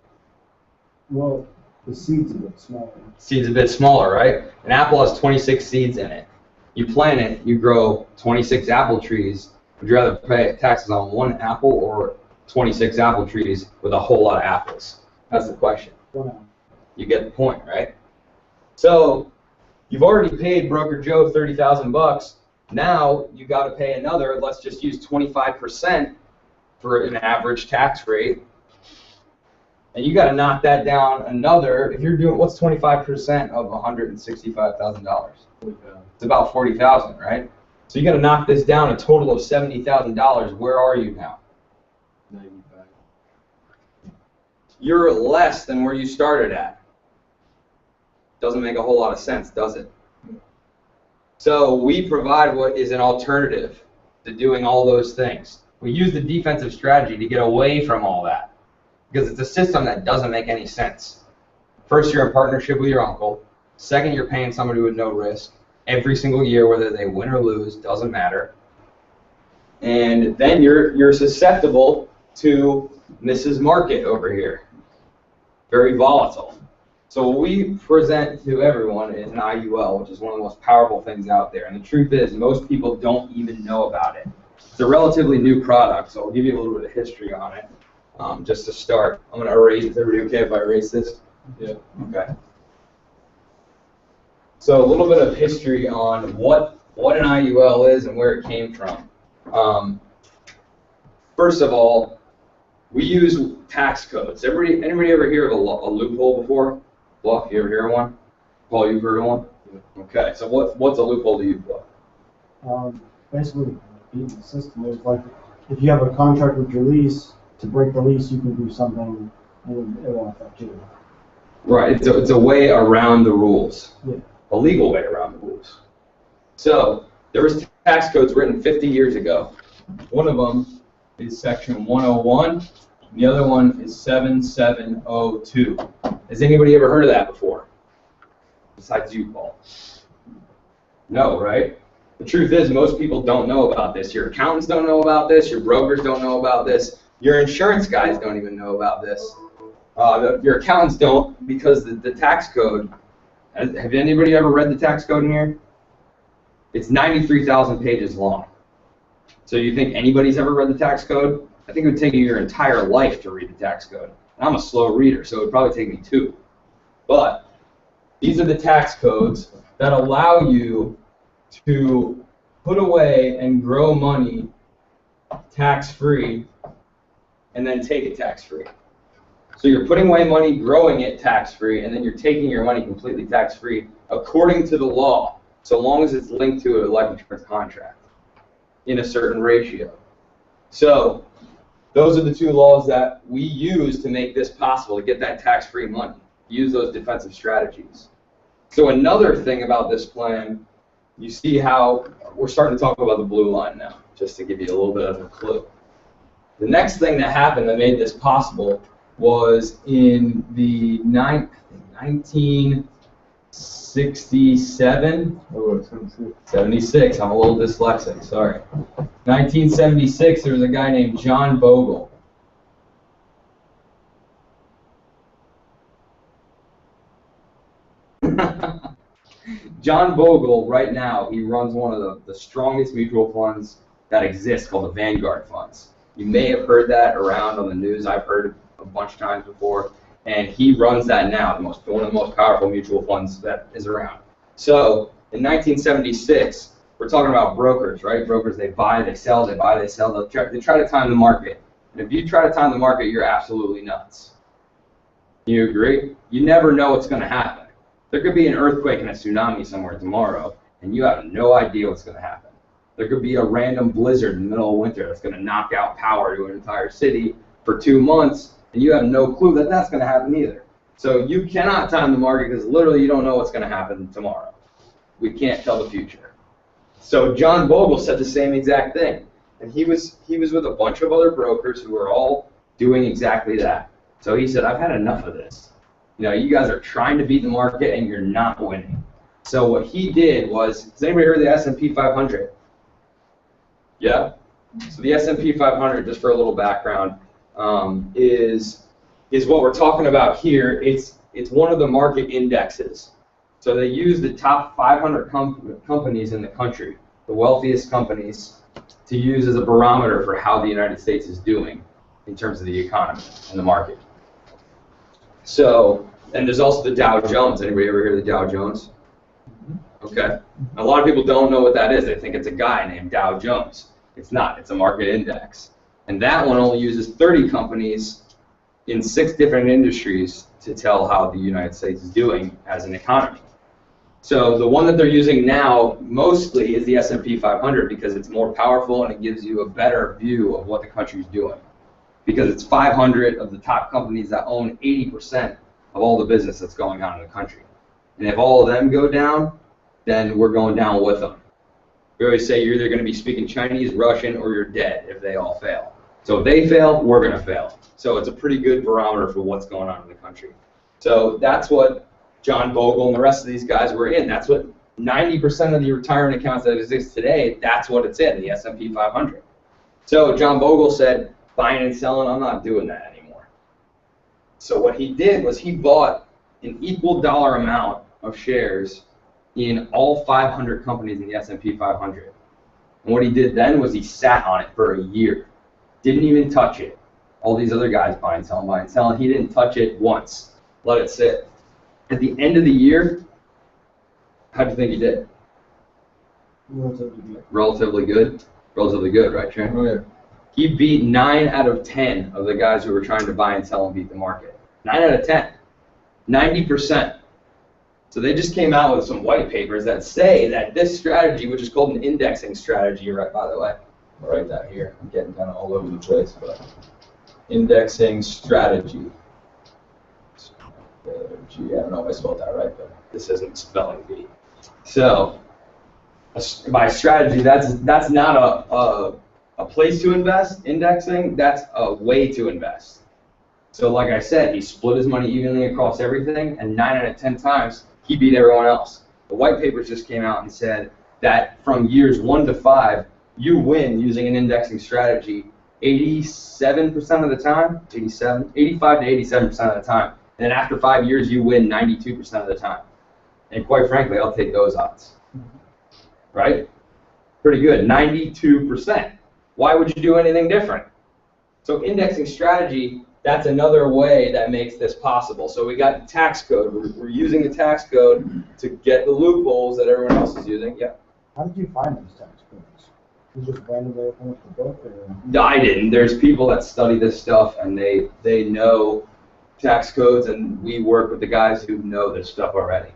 Well, the seed's a bit smaller. Seed's a bit smaller, right? An apple has 26 seeds in it. You plant it, you grow 26 apple trees. Would you rather pay taxes on 1 apple or 26 apple trees with a whole lot of apples? That's the question. You get the point, right? So you've already paid Broker Joe $30,000. Now you got to pay another. Let's just use 25% for an average tax rate. And you got to knock that down another. If you're doing, what's 25% of $165,000? It's about 40,000, right? So you got to knock this down a total of $70,000. Where are you now? 95. You're less than where you started at. Doesn't make a whole lot of sense, does it? So we provide what is an alternative to doing all those things. We use the defensive strategy to get away from all that, because it's a system that doesn't make any sense. First, you're in partnership with your uncle. Second, you're paying somebody with no risk every single year, whether they win or lose, doesn't matter. And then you're susceptible to Mrs. Market over here. Very volatile. So what we present to everyone is an IUL, which is one of the most powerful things out there. And the truth is, most people don't even know about it. It's a relatively new product, so I'll give you a little bit of history on it. Just to start, I'm going to erase. Is everybody okay if I erase this? Yeah. Okay. So a little bit of history on what an IUL is and where it came from. First of all, we use tax codes. Anybody ever hear of a loophole before? Bluff, you ever hear of one? Paul, you've heard of one? Yeah. Okay. So what's a loophole to you, Bluff? Basically, beating the system. It's like if you have a contract with your lease, to break the lease, you can do something and it won't affect you. Right. It's a way around the rules. Yeah. A legal way around the rules. So there was tax codes written 50 years ago. One of them is Section 101, and the other one is 7702. Has anybody ever heard of that before? Besides you, Paul? No, right? The truth is, most people don't know about this. Your accountants don't know about this. Your brokers don't know about this. Your insurance guys don't even know about this. Your accountants don't, because the tax code. Have anybody ever read the tax code in here? It's 93,000 pages long. So you think anybody's ever read the tax code? I think it would take you your entire life to read the tax code. And I'm a slow reader, so it would probably take me 2. But these are the tax codes that allow you to put away and grow money tax-free and then take it tax-free. So you're putting away money, growing it tax-free, and then you're taking your money completely tax-free according to the law, so long as it's linked to a life insurance contract in a certain ratio. So those are the 2 laws that we use to make this possible, to get that tax-free money. Use those defensive strategies. So another thing about this plan, you see how we're starting to talk about the blue line now, just to give you a little bit of a clue. The next thing that happened that made this possible was in the 1967, 76, I'm a little dyslexic, sorry. 1976, there was a guy named John Bogle. John Bogle, right now, he runs one of the strongest mutual funds that exists, called the Vanguard Funds. You may have heard that around on the news. I've heard it a bunch of times before, and he runs that now, one of the most powerful mutual funds that is around. So in 1976, we're talking about brokers, right? Brokers, they buy, they sell, they buy, they sell. They try to time the market. And if you try to time the market, you're absolutely nuts. You agree? You never know what's going to happen. There could be an earthquake and a tsunami somewhere tomorrow, and you have no idea what's going to happen. There could be a random blizzard in the middle of winter that's going to knock out power to an entire city for 2 months, and you have no clue that that's going to happen either. So you cannot time the market because literally you don't know what's going to happen tomorrow. We can't tell the future. So John Bogle said the same exact thing, and he was with a bunch of other brokers who were all doing exactly that. So he said, I've had enough of this. You know, you guys are trying to beat the market and you're not winning. So what he did was, has anybody heard of the S&P 500? Yeah? So the S&P 500, just for a little background, is what we're talking about here. It's one of the market indexes. So they use the top 500 companies in the country, the wealthiest companies, to use as a barometer for how the United States is doing in terms of the economy and the market. So, and there's also the Dow Jones. Anybody ever hear of the Dow Jones? Okay. A lot of people don't know what that is. They think it's a guy named Dow Jones. It's not. It's a market index. And that one only uses 30 companies in 6 different industries to tell how the United States is doing as an economy. So the one that they're using now mostly is the S&P 500 because it's more powerful and it gives you a better view of what the country's doing. Because it's 500 of the top companies that own 80% of all the business that's going on in the country. And if all of them go down, then we're going down with them. We always say you're either going to be speaking Chinese, Russian, or you're dead if they all fail. So if they fail, we're going to fail. So it's a pretty good barometer for what's going on in the country. So that's what John Bogle and the rest of these guys were in. That's what 90% of the retirement accounts that exist today, that's what it's in, the S&P 500. So John Bogle said, buying and selling, I'm not doing that anymore. So what he did was he bought an equal dollar amount of shares in all 500 companies in the S&P 500. And what he did then was he sat on it for a year. Didn't even touch it. All these other guys buying, selling. He didn't touch it once. Let it sit. At the end of the year, how do you think he did? Relatively good. Relatively good, right, Trent? Oh, yeah. He beat 9 out of 10 of the guys who were trying to buy and sell and beat the market. 9 out of 10. 90%. So they just came out with some white papers that say that this strategy, which is called an indexing strategy, right, by the way, I'll write that here. I'm getting kind of all over the place, but indexing strategy. I don't know if I spelled that right, but this isn't spelling bee. So by strategy, that's not a place to invest, indexing, that's a way to invest. So like I said, he split his money evenly across everything, and 9 out of 10 times, he beat everyone else. The white papers just came out and said that from years 1 to 5, you win using an indexing strategy 87% of the time, 85 to 87% of the time. And then after 5 years, you win 92% of the time. And quite frankly, I'll take those odds. Right? Pretty good, 92%. Why would you do anything different? So indexing strategy, that's another way that makes this possible. So we got the tax code. We're using the tax code to get the loopholes that everyone else is using. Yeah. How did you find these tax codes? You just randomly opened up the book? Or? I didn't. There's people that study this stuff and they know tax codes, and we work with the guys who know this stuff already.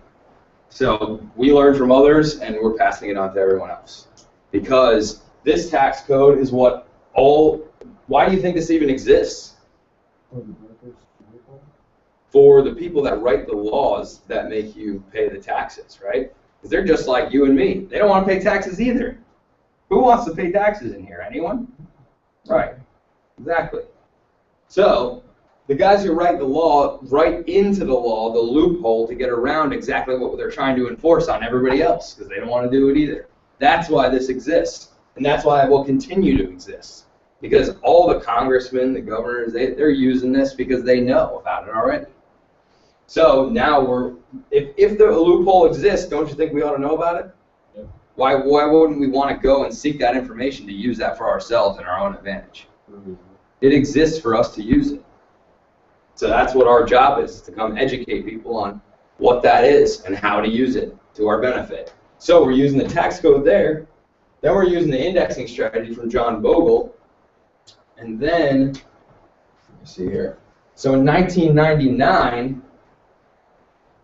So we learn from others and we're passing it on to everyone else. Because this tax code is what why do you think this even exists? For the people that write the laws that make you pay the taxes, right? Because they're just like you and me. They don't want to pay taxes either. Who wants to pay taxes in here? Anyone? Right. Exactly. So the guys who write the law write into the law the loophole to get around exactly what they're trying to enforce on everybody else, because they don't want to do it either. That's why this exists. And that's why it will continue to exist. Because all the congressmen, the governors, they're using this because they know about it already. So now if the loophole exists, don't you think we ought to know about it? Yeah. Why wouldn't we want to go and seek that information to use that for ourselves and our own advantage? Mm-hmm. It exists for us to use it. So that's what our job is, to come educate people on what that is and how to use it to our benefit. So we're using the tax code there. Then we're using the indexing strategy from John Bogle. And then, let me see here. So in 1999,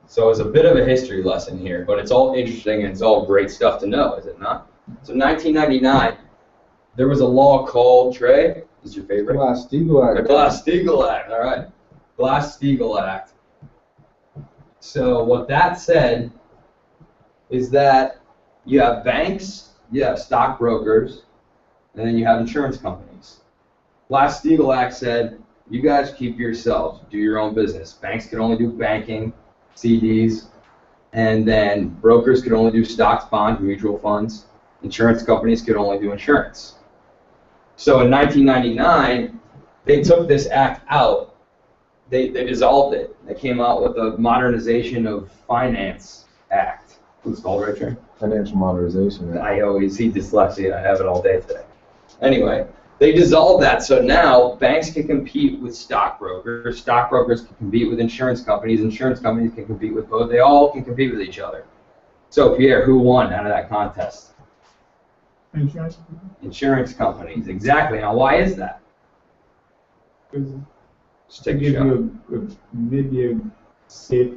so it's a bit of a history lesson here, but it's all interesting and it's all great stuff to know, is it not? So 1999, there was a law called, Trey, is your favorite? Glass-Steagall Act. The Glass-Steagall Act, all right. Glass-Steagall Act. So what that said is that you have banks, you have stockbrokers, and then you have insurance companies. Glass-Steagall Act said, you guys keep yourselves, do your own business. Banks can only do banking, CDs, and then brokers could only do stocks, bonds, mutual funds. Insurance companies could only do insurance. So in 1999, they took this act out. They dissolved it. They came out with the Modernization of Finance Act. What's it called, Richard? Financial Modernization Act. I always see dyslexia. I have it all day today. Anyway, They dissolved that, so now banks can compete with stockbrokers can compete with insurance companies can compete with both, they all can compete with each other. So Pierre, who won out of that contest? Insurance? Insurance companies, exactly. Now why is that? Just take a give shot. you maybe a safe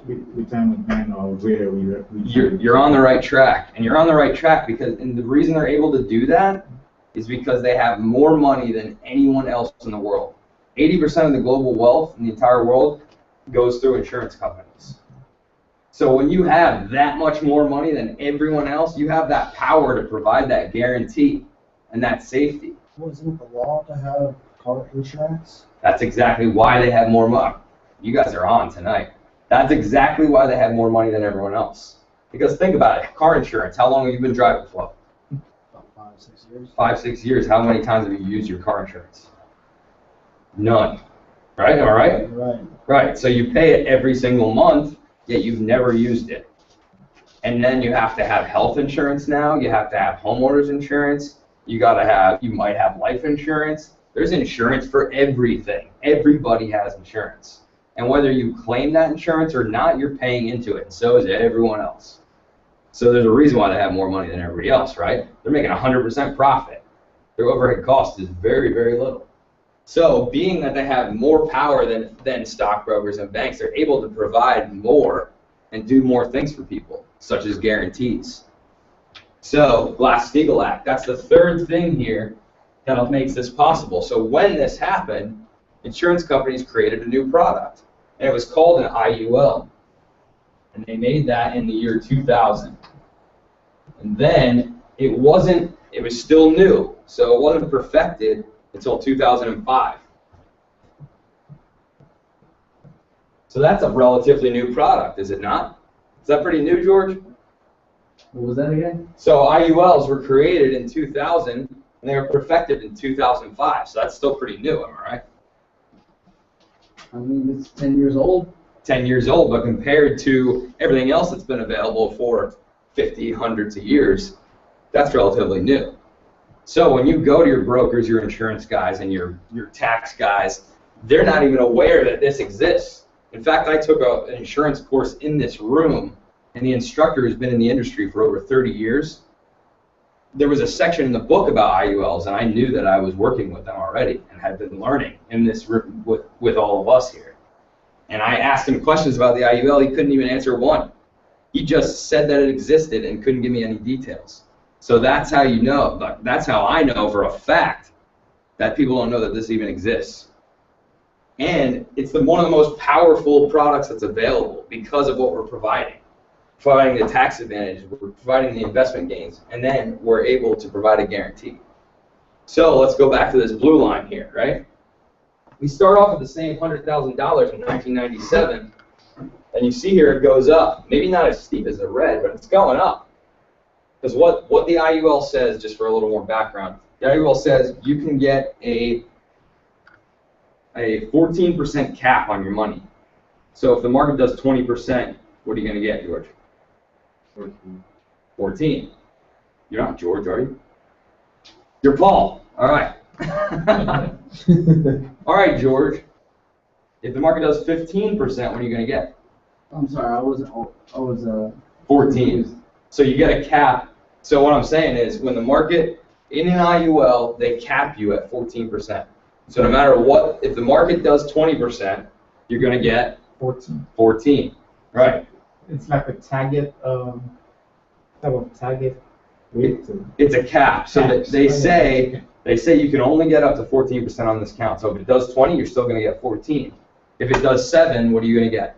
retirement plan or where we You're on the right track, and you're on the right track because, and the reason they're able to do that is because they have more money than anyone else in the world. 80% of the global wealth in the entire world goes through insurance companies. So when you have that much more money than everyone else, you have that power to provide that guarantee and that safety. Wasn't the law to have car insurance? That's exactly why they have more money. You guys are on tonight. That's exactly why they have more money than everyone else. Because think about it, car insurance, how long have you been driving for? About 5-6 years. 5-6 years. How many times have you used your car insurance? None. Right? Am I right? Right. Right. So you pay it every single month, yet you've never used it. And then you have to have health insurance now. You have to have homeowners insurance. You might have life insurance. There's insurance for everything. Everybody has insurance. And whether you claim that insurance or not, you're paying into it. And so is everyone else. So there's a reason why they have more money than everybody else, right? They're making 100% profit. Their overhead cost is very, very little. So being that they have more power than stockbrokers and banks, they're able to provide more and do more things for people, such as guarantees. So Glass-Steagall Act, that's the third thing here that makes this possible. So when this happened, insurance companies created a new product, and it was called an IUL. And they made that in the year 2000. And then it was still new, so it wasn't perfected until 2005. So that's a relatively new product, is it not? Is that pretty new, George? What was that again? So IULs were created in 2000, and they were perfected in 2005, so that's still pretty new, am I right? I mean, it's 10 years old. 10 years old, but compared to everything else that's been available for 50, hundreds of years, that's relatively new. So when you go to your brokers, your insurance guys, and your tax guys, they're not even aware that this exists. In fact, I took an insurance course in this room, and the instructor who's been in the industry for over 30 years, there was a section in the book about IULs, and I knew that I was working with them already and had been learning in this room with all of us here. And I asked him questions about the IUL. He couldn't even answer one. He just said that it existed and couldn't give me any details. So that's how you know, that's how I know for a fact that people don't know that this even exists. And it's one of the most powerful products that's available because of what we're providing. Providing the tax advantage, we're providing the investment gains, and then we're able to provide a guarantee. So let's go back to this blue line here, right? We start off with the same $100,000 in 1997, and you see here it goes up. Maybe not as steep as the red, but it's going up. Because what the IUL says, just for a little more background, the IUL says you can get a 14% cap on your money. So if the market does 20%, what are you going to get, George? 14. You're not George, are you? You're Paul. All right. All right, George. If the market does 15%, what are you going to get? I'm sorry, I was 14. So you get a cap. So what I'm saying is, when the market in an IUL, they cap you at 14%. So no matter what, if the market does 20%, you're going to get 14. Right. It's like a target, type of target rate. It's a cap. So they say you can only get up to 14% on this count. So if it does 20, you're still going to get 14. If it does 7, what are you going to get?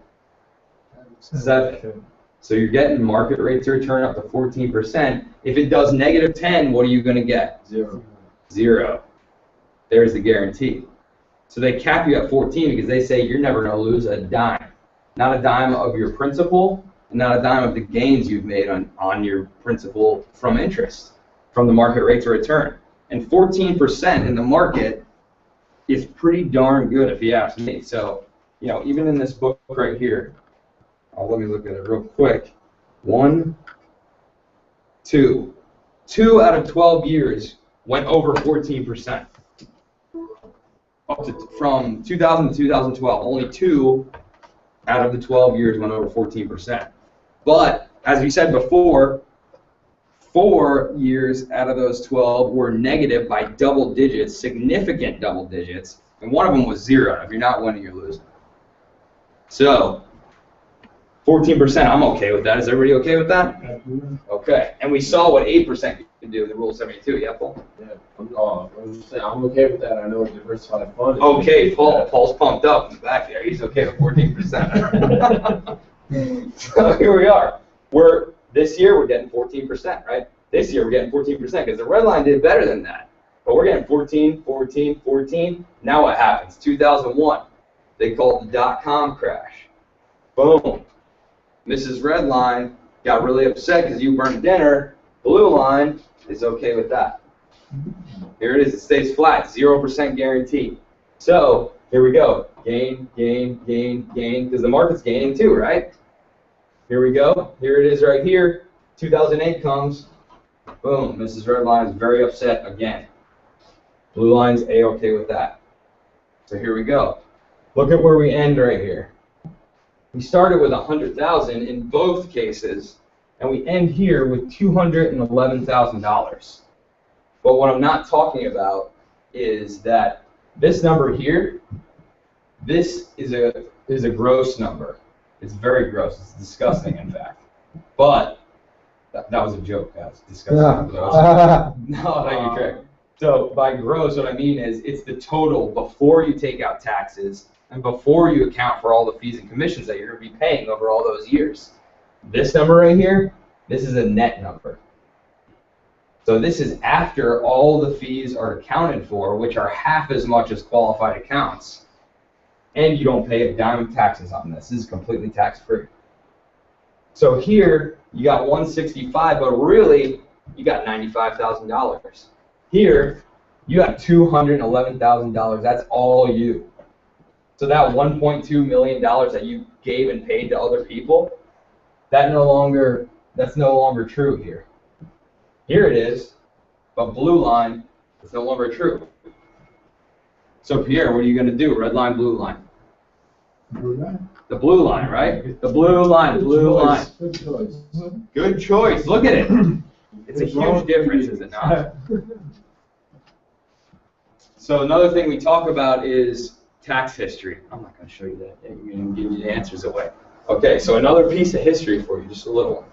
7. So you're getting market rates of return up to 14%. If it does negative 10, what are you going to get? 0. There's the guarantee. So they cap you at 14 because they say you're never going to lose a dime. Not a dime of your principal, and not a dime of the gains you've made on your principal from interest, from the market rates of return. And 14% in the market is pretty darn good if you ask me. So, you know, even in this book right here, let me look at it real quick. 1, 2. 2 out of 12 years, went over 14%. From 2000 to 2012, only 2 out of the 12 years went over 14%. But, as we said before, 4 years out of those 12 were negative by double digits, significant double digits, and one of them was 0. If you're not winning, you're losing. So, 14%, I'm okay with that. Is everybody okay with that? Okay. And we saw what 8% could do in the Rule 72. Yeah, Paul? Yeah, I'm just saying, I'm okay with that. I know diversified fund. Okay, Paul's pumped up in the back there. He's okay with 14%. So here we are. This year we're getting 14%, right? This year we're getting 14% because the red line did better than that. But we're getting 14, 14, 14. Now what happens? 2001. They call it the dot-com crash. Boom. Mrs. Redline got really upset because you burned dinner. Blue line is okay with that. Here it is. It stays flat. 0% guarantee. So here we go. Gain, gain, gain, gain. Because the market's gaining too, right? Here we go. Here it is right here. 2008 comes. Boom. Mrs. Redline is very upset again. Blue line's A-okay with that. So here we go. Look at where we end right here. We started with 100,000 in both cases, and we end here with $211,000. But what I'm not talking about is that this number here, this is a gross number. It's very gross. It's disgusting, in fact. But that was a joke. That was disgusting. No, thank you, Craig. So by gross, what I mean is it's the total before you take out taxes and before you account for all the fees and commissions that you're going to be paying over all those years. This number right here, this is a net number. So this is after all the fees are accounted for, which are half as much as qualified accounts. And you don't pay a dime of taxes on this. This is completely tax-free. So here, you got 165, but really, you got $95,000. Here, you got $211,000. That's all you. So that $1.2 million that you gave and paid to other people, that's no longer true here. Here it is, but blue line is no longer true. So Pierre, what are you going to do? Red line, blue line? Blue line. The blue line, right? The blue line, blue line. Good choice. Good choice. Look at it. It's a huge difference, is it not? So another thing we talk about is tax history. I'm not going to show you that. I'm going to give you the answers away. Okay, so another piece of history for you, just a little one.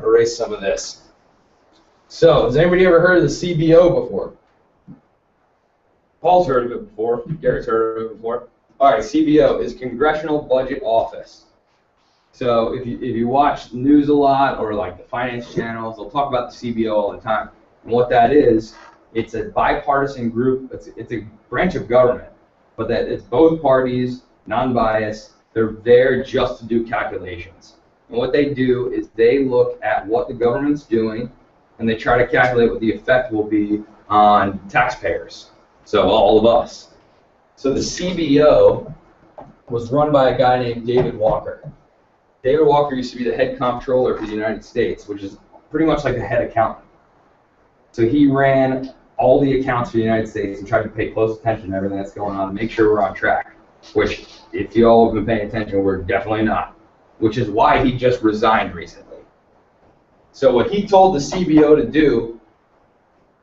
Erase some of this. So, has anybody ever heard of the CBO before? Paul's heard of it before. Garrett's heard of it before. All right, CBO is Congressional Budget Office. So if you watch news a lot or like the finance channels, they'll talk about the CBO all the time. And what that is, it's a bipartisan group. It's a branch of government, but that it's both parties, non-biased. They're there just to do calculations. And what they do is they look at what the government's doing, and they try to calculate what the effect will be on taxpayers, so all of us. So the CBO was run by a guy named David Walker. David Walker used to be the head comptroller for the United States, which is pretty much like the head accountant. So he ran all the accounts for the United States and tried to pay close attention to everything that's going on and make sure we're on track, which, if you all have been paying attention, we're definitely not, which is why he just resigned recently. So what he told the CBO to do,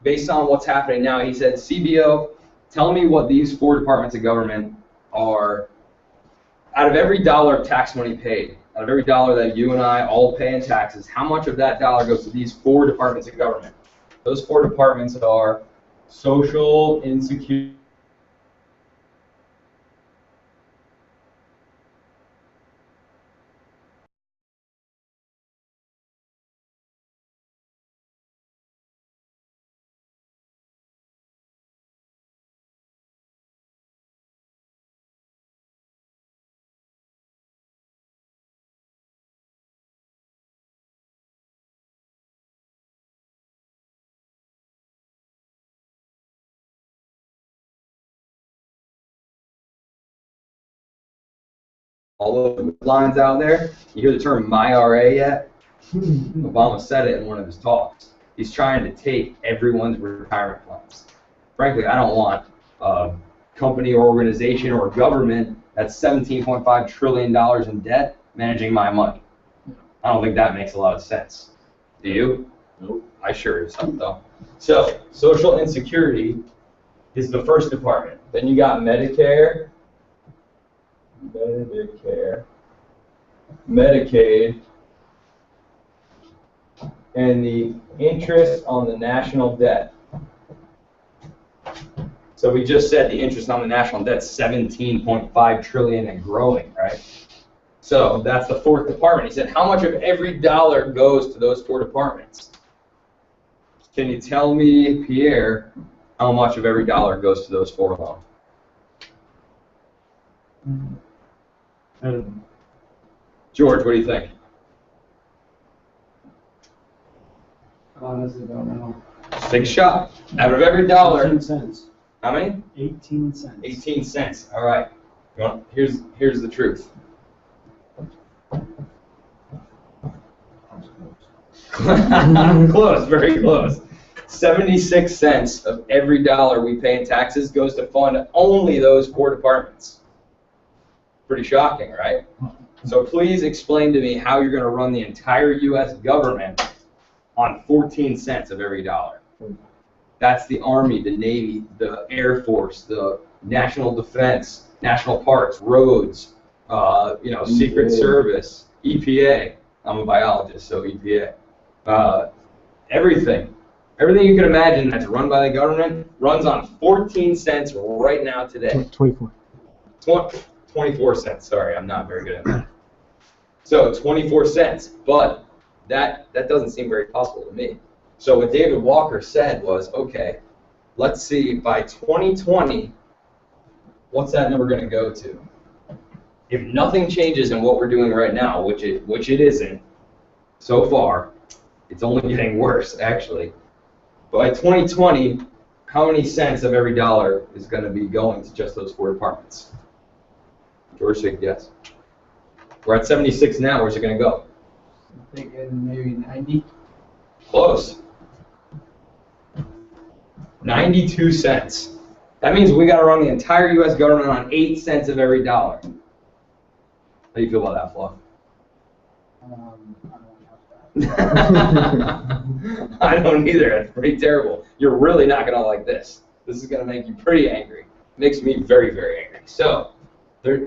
based on what's happening now, he said, CBO, tell me what these 4 departments of government are, out of every dollar of tax money paid, out of every dollar that you and I all pay in taxes, how much of that dollar goes to these 4 departments of government? Those 4 departments are Social, Insecurity, all of the lines out there. You hear the term MyRA yet? Obama said it in one of his talks. He's trying to take everyone's retirement plans. Frankly, I don't want a company or organization or government that's $17.5 trillion in debt managing my money. I don't think that makes a lot of sense. Do you? Nope. I sure as hell don't. So, social insecurity is the first department. Then you got Medicare, Medicaid, and the interest on the national debt. So we just said the interest on the national debt is $17.5 trillion and growing, right? So that's the fourth department. He said, how much of every dollar goes to those four departments? Can you tell me, Pierre, how much of every dollar goes to those four alone? I don't know. George, what do you think? Honestly, don't know. Take a shot. Out of every dollar. 18 cents. How many? 18 cents. 18 cents. All right. Here's the truth. Close, very close. 76 cents of every dollar we pay in taxes goes to fund only those four departments. Pretty shocking, right? So please explain to me how you're going to run the entire U.S. government on 14 cents of every dollar. That's the Army, the Navy, the Air Force, the National Defense, National Parks, roads, Secret Service, EPA. I'm a biologist, so EPA. Everything you can imagine that's run by the government runs on 14 cents right now today. 24. 24 cents. Sorry, I'm not very good at that. So 24 cents, but that doesn't seem very possible to me. So what David Walker said was, okay, let's see, by 2020, what's that number going to go to? If nothing changes in what we're doing right now, which it isn't so far, it's only getting worse, actually. By 2020, how many cents of every dollar is going to be going to just those four departments? George, say yes. We're at 76 now. Where's it going to go? I'm thinking maybe 90. Close. 92 cents. That means we got to run the entire U.S. government on 8 cents of every dollar. How do you feel about that, Fluff? I don't either. It's pretty terrible. You're really not going to like this. This is going to make you pretty angry. It makes me very, very angry. So,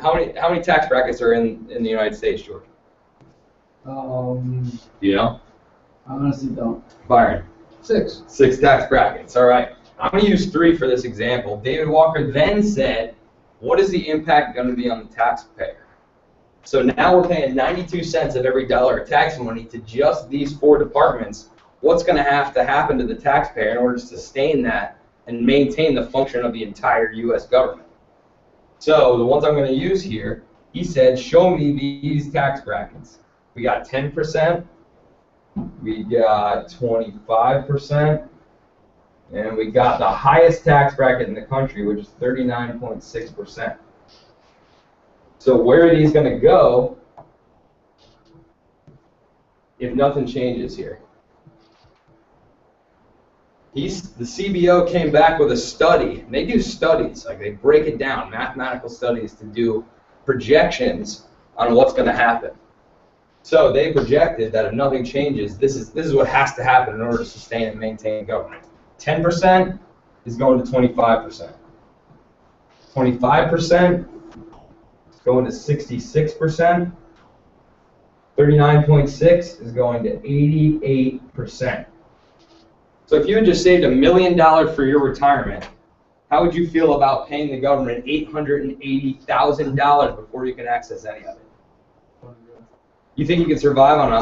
how many tax brackets are in the United States, George? You know? I honestly don't. Byron? 6. 6 tax brackets. All right. I'm going to use 3 for this example. David Walker then said, what is the impact going to be on the taxpayer? So now we're paying 92 cents of every dollar of tax money to just these 4 departments. What's going to have to happen to the taxpayer in order to sustain that and maintain the function of the entire U.S. government? So the ones I'm going to use here, he said, show me these tax brackets. We got 10%, we got 25%, and we got the highest tax bracket in the country, which is 39.6%. So where are these going to go if nothing changes here? The CBO came back with a study, and they do studies, like they break it down, mathematical studies to do projections on what's going to happen. So they projected that if nothing changes, this is what has to happen in order to sustain and maintain government. 10% is going to 25%. 25% is going to 66%. 39.6 is going to 88%. So if you had just saved $1 million for your retirement, how would you feel about paying the government $880,000 before you can access any of it? You think you can survive on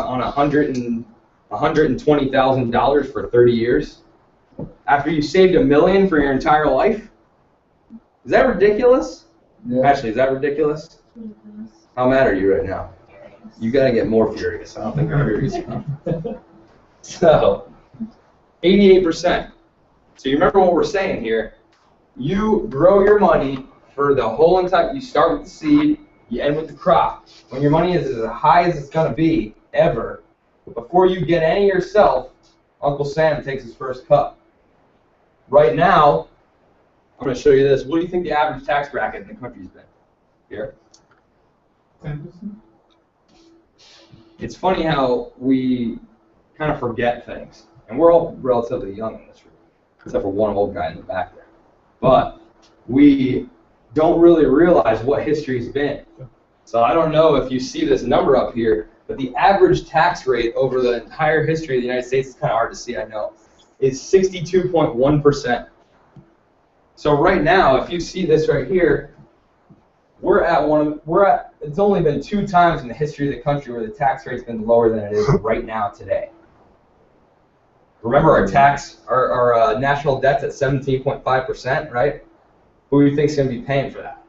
$120,000 for 30 years after you saved $1 million for your entire life? Is that ridiculous? Yeah. Actually, is that ridiculous? How mad are you right now? You got to get more furious. I don't think I'm furious enough. So, 88%. So you remember what we're saying here. You grow your money for the whole entire, you start with the seed, you end with the crop. When your money is as high as it's going to be, ever, before you get any yourself, Uncle Sam takes his first cut. Right now, I'm going to show you this. What do you think the average tax bracket in the country's been? Here. 10%. It's funny how we kind of forget things. And we're all relatively young in this room, except for one old guy in the back there. But we don't really realize what history's been. So I don't know if you see this number up here, but the average tax rate over the entire history of the United States, is kind of hard to see, I know, is 62.1%. So right now, if you see this right here, it's only been 2 times in the history of the country where the tax rate's been lower than it is right now today. Remember our national debt's at 17.5%, right? Who do you think's going to be paying for that?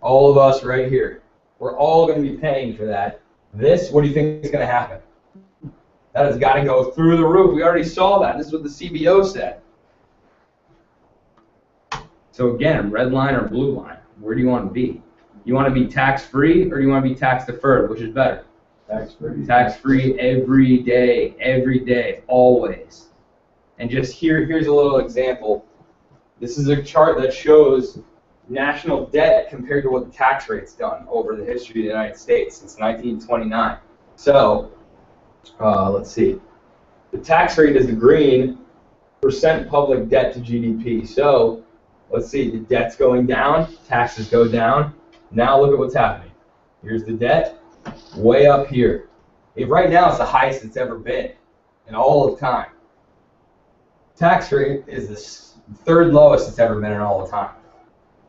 All of us right here. We're all going to be paying for that. This, what do you think is going to happen? That has got to go through the roof. We already saw that. This is what the CBO said. So again, red line or blue line, where do you want to be? You want to be tax-free or do you want to be tax-deferred? Which is better? Tax-free. Tax-free every day, always. And just here's a little example. This is a chart that shows national debt compared to what the tax rate's done over the history of the United States since 1929. So, let's see. The tax rate is the green, percent public debt to GDP. So, let's see, the debt's going down, taxes go down. Now look at what's happening. Here's the debt, way up here. Right now it's the highest it's ever been in all of time. Tax rate is the 3rd lowest it's ever been in all of time.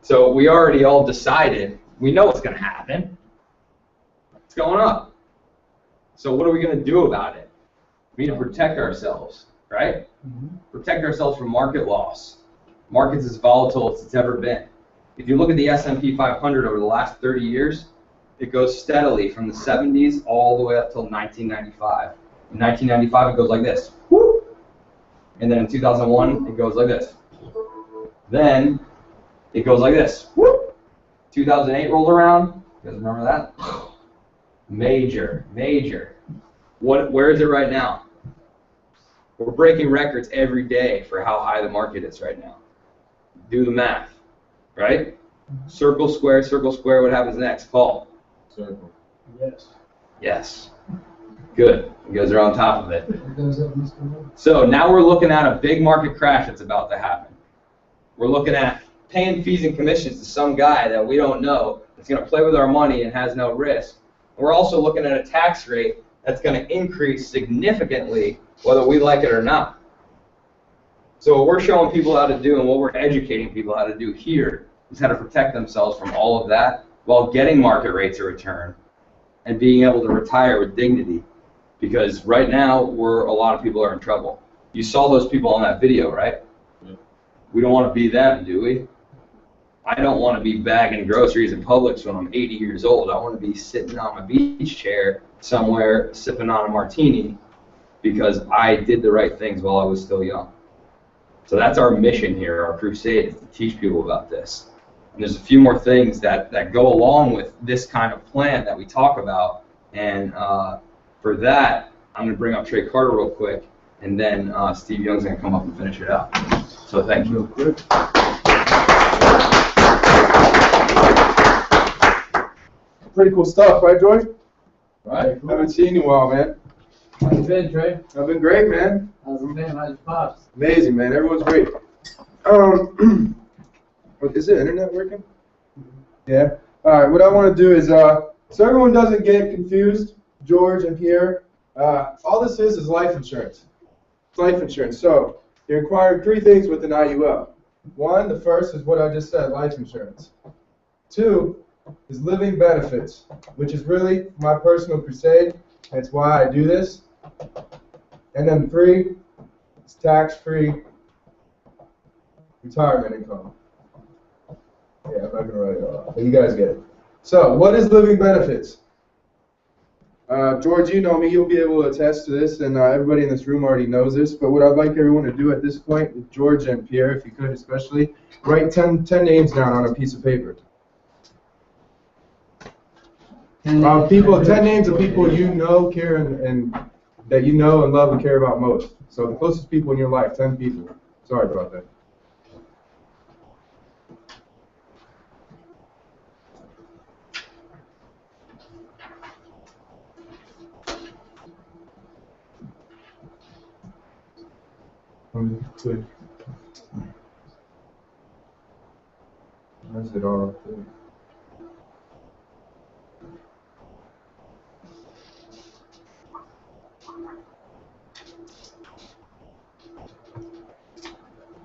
So we already all decided, we know what's going to happen. It's going up. So what are we going to do about it? We need to protect ourselves, right? Protect ourselves from market loss. Market's as volatile as it's ever been. If you look at the S&P 500 over the last 30 years, it goes steadily from the 70s all the way up till 1995. In 1995, it goes like this. Whoop. And then in 2001, it goes like this. Then it goes like this. Whoop. 2008 rolls around. You guys remember that? Major. Where is it right now? We're breaking records every day for how high the market is right now. Do the math, right? Circle, square, what happens next? Paul? Circle. Yes. Good. You guys are on top of it. So now we're looking at a big market crash that's about to happen. We're looking at paying fees and commissions to some guy that we don't know that's going to play with our money and has no risk. We're also looking at a tax rate that's going to increase significantly whether we like it or not. So what we're showing people how to do and what we're educating people how to do here is how to protect themselves from all of that while getting market rates of return and being able to retire with dignity. Because right now, a lot of people are in trouble. You saw those people on that video, right? Yeah. We don't want to be them, do we? I don't want to be bagging groceries in Publix when I'm 80 years old. I want to be sitting on my beach chair somewhere sipping on a martini because I did the right things while I was still young. So that's our mission here, our crusade, is to teach people about this. And there's a few more things that go along with this kind of plan that we talk about. And for that, I'm going to bring up Trey Carter real quick, and then Steve Young's going to come up and finish it out. So thank you. Pretty cool stuff, right, George? Right. Haven't seen you in a while, man. How you been, Trey? I've been great, man. How's it been? How's your pops? Amazing, man. Everyone's great. Is the internet working? Yeah. All right. What I want to do is, so everyone doesn't get confused, George and Pierre. All this is life insurance. It's life insurance. So you're requiring 3 things with an IUL. 1, the first is what I just said, life insurance. 2 is living benefits, which is really my personal crusade. That's why I do this. And then 3 is tax-free retirement income. Yeah, I'm not going to write it all, but you guys get it. So, what is living benefits? George, you know me, you'll be able to attest to this, and everybody in this room already knows this, but what I'd like everyone to do at this point, George and Pierre, if you could especially, write 10 names down on a piece of paper. 10 names of people you know, care, and that you know and love and care about most. So the closest people in your life, 10 people. Sorry about that. Good. Where's it all up there?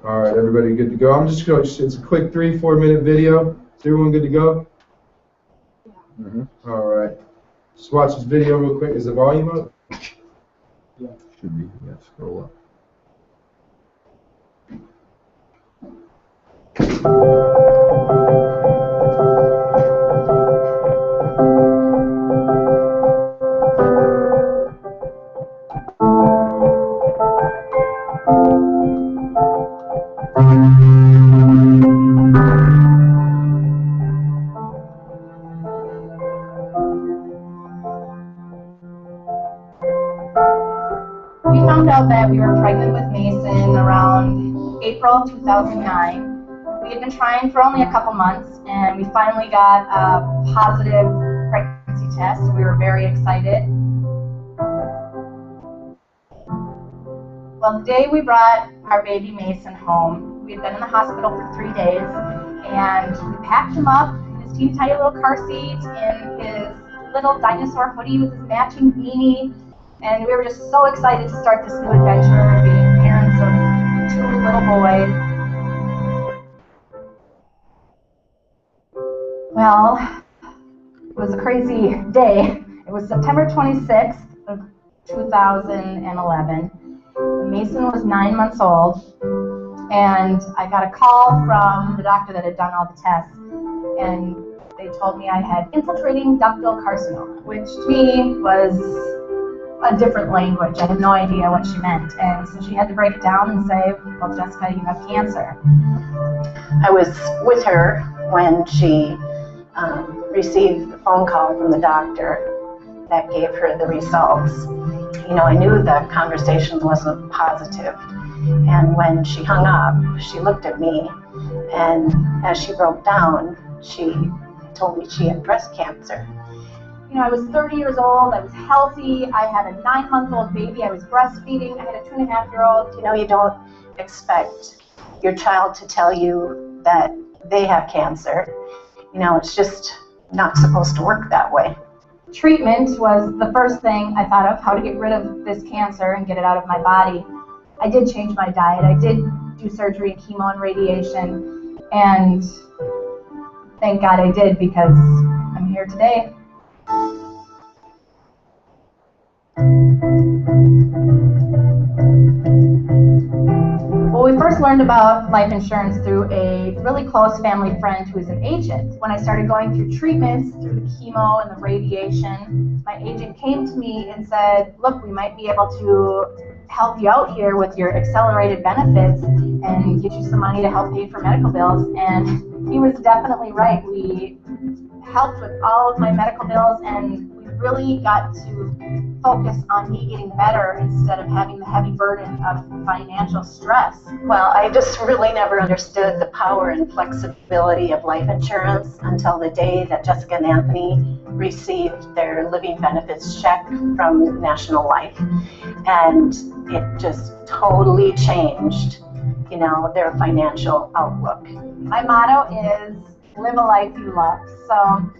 All right, everybody good to go? I'm just going to, it's a quick 3-4 minute video. Is everyone good to go? All right. Just watch this video real quick. Is the volume up? Yeah. Should be. Yeah, scroll up. We found out that we were pregnant with Mason around April 2009. We had been trying for only a couple months, and we finally got a positive pregnancy test, so we were very excited. Well, the day we brought our baby Mason home, we had been in the hospital for 3 days, and we packed him up in his teeny tiny little car seat, in his little dinosaur hoodie with his matching beanie, and we were just so excited to start this new adventure, being parents of 2 little boys. Well, it was a crazy day. It was September 26th of 2011. Mason was 9 months old, and I got a call from the doctor that had done all the tests, and they told me I had infiltrating ductal carcinoma, which to me was a different language. I had no idea what she meant, and so she had to break it down and say, well, Jessica, you have cancer. I was with her when she received the phone call from the doctor that gave her the results. You know, I knew the conversation wasn't positive, and when she hung up, she looked at me, and as she broke down, she told me she had breast cancer. You know, I was 30 years old, I was healthy, I had a 9-month-old baby, I was breastfeeding, I had a 2.5-year-old. You know, you don't expect your child to tell you that they have cancer. You know, it's just not supposed to work that way. Treatment was the first thing I thought of, how to get rid of this cancer and get it out of my body. I did change my diet, I did do surgery, chemo and radiation, and thank God I did, because I'm here today. Well, we first learned about life insurance through a really close family friend who is an agent. When I started going through treatments, through the chemo and the radiation, my agent came to me and said, look, we might be able to help you out here with your accelerated benefits and get you some money to help pay for medical bills. And he was definitely right. We helped with all of my medical bills, and we really got to focus on me getting better instead of having the heavy burden of financial stress. Well, I just really never understood the power and flexibility of life insurance until the day that Jessica and Anthony received their living benefits check from National Life. And it just totally changed, you know, their financial outlook. My motto is live a life you love. So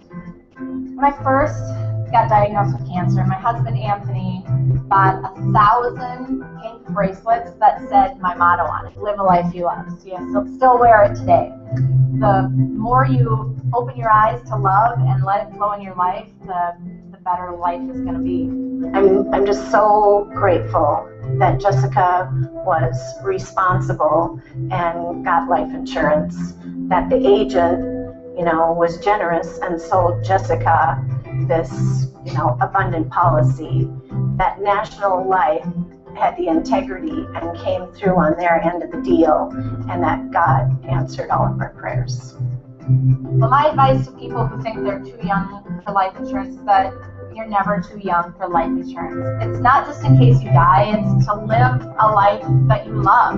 when I first got diagnosed with cancer, my husband Anthony bought 1,000 pink bracelets that said my motto on it, live a life you love. So you still wear it today. The more you open your eyes to love and let it flow in your life, the better life is going to be. I'm just so grateful that Jessica was responsible and got life insurance, that the agent, you know, was generous and sold Jessica this, you know, abundant policy, that National Life had the integrity and came through on their end of the deal, and that God answered all of our prayers. Well, my advice to people who think they're too young for life insurance is that you're never too young for life insurance. It's not just in case you die, it's to live a life that you love.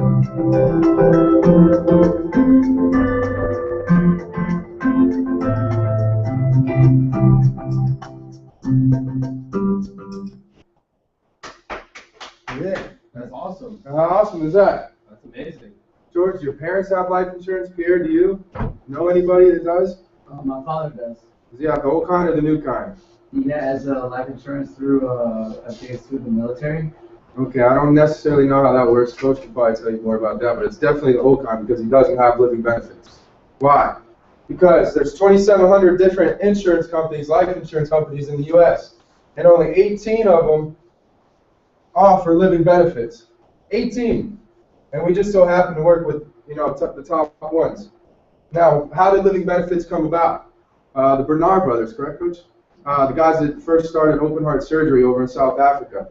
Yeah. That's awesome. How awesome is that? That's amazing. George, do your parents have life insurance? Pierre, do you know anybody that does? My father does. Does he have the old kind or the new kind? He has life insurance through, I think it's through the military. Okay, I don't necessarily know how that works. Coach could probably tell you more about that, but it's definitely the old kind because he doesn't have living benefits. Why? Because there's 2,700 different insurance companies, life insurance companies in the U.S., and only 18 of them offer living benefits. 18. And we just so happen to work with, the top ones. Now, how did living benefits come about? The Bernard brothers, correct, Coach? The guys that first started open heart surgery over in South Africa.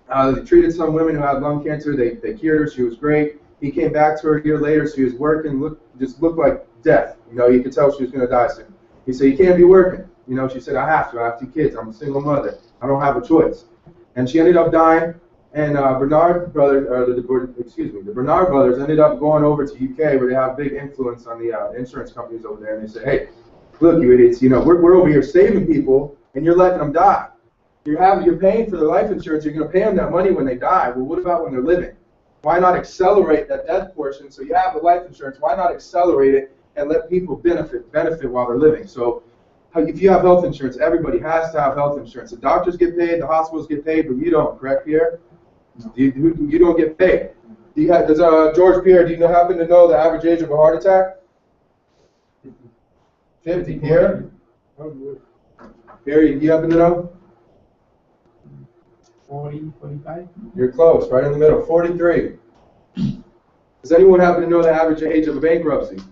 They treated some women who had lung cancer. They cured her. She was great. He came back to her a year later. She was working, just looked like death. You could tell she was going to die soon. He said, "You can't be working." She said, "I have to. I have 2 kids. I'm a single mother. I don't have a choice." And she ended up dying. And the Bernard brothers ended up going over to UK where they have big influence on the insurance companies over there. And they said, "Hey, look, you idiots, we're over here saving people, and you're letting them die. You're paying for their life insurance. You're going to pay them that money when they die. Well, what about when they're living? Why not accelerate that death portion? So you have the life insurance. Why not accelerate it and let people benefit while they're living?" So if you have health insurance, everybody has to have health insurance. The doctors get paid, the hospitals get paid, but you don't, correct, Pierre? No. You don't get paid. Does George Pierre, do you happen to know the average age of a heart attack? 50, Pierre? Pierre, you happen to know? 40, 45? You're close, right in the middle, 43. Does anyone happen to know the average age of a bankruptcy?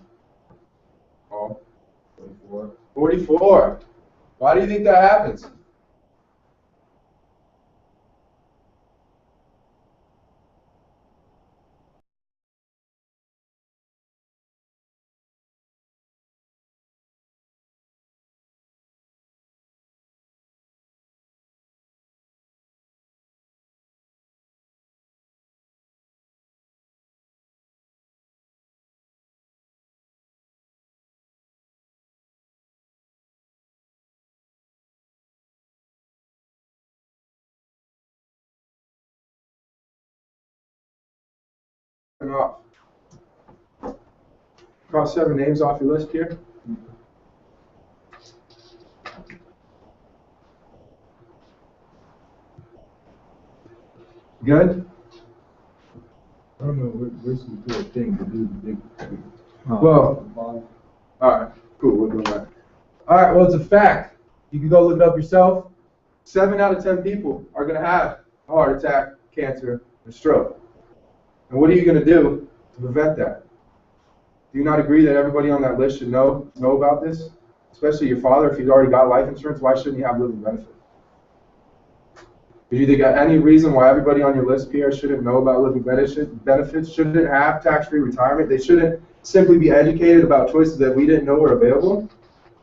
Oh, 44. 44. Why do you think that happens? Off. Cross 7 names off your list here. Good? I don't know, where's the good thing to do the big. Well, alright, cool, we'll do that. Alright, well, it's a fact. You can go look it up yourself. 7 out of 10 people are going to have a heart attack, cancer, and stroke. And what are you going to do to prevent that? Do you not agree that everybody on that list should know about this? Especially your father, if he's already got life insurance, why shouldn't he have living benefits? Do you think any reason why everybody on your list, Pierre, shouldn't know about living benefits, shouldn't have tax-free retirement? They shouldn't simply be educated about choices that we didn't know were available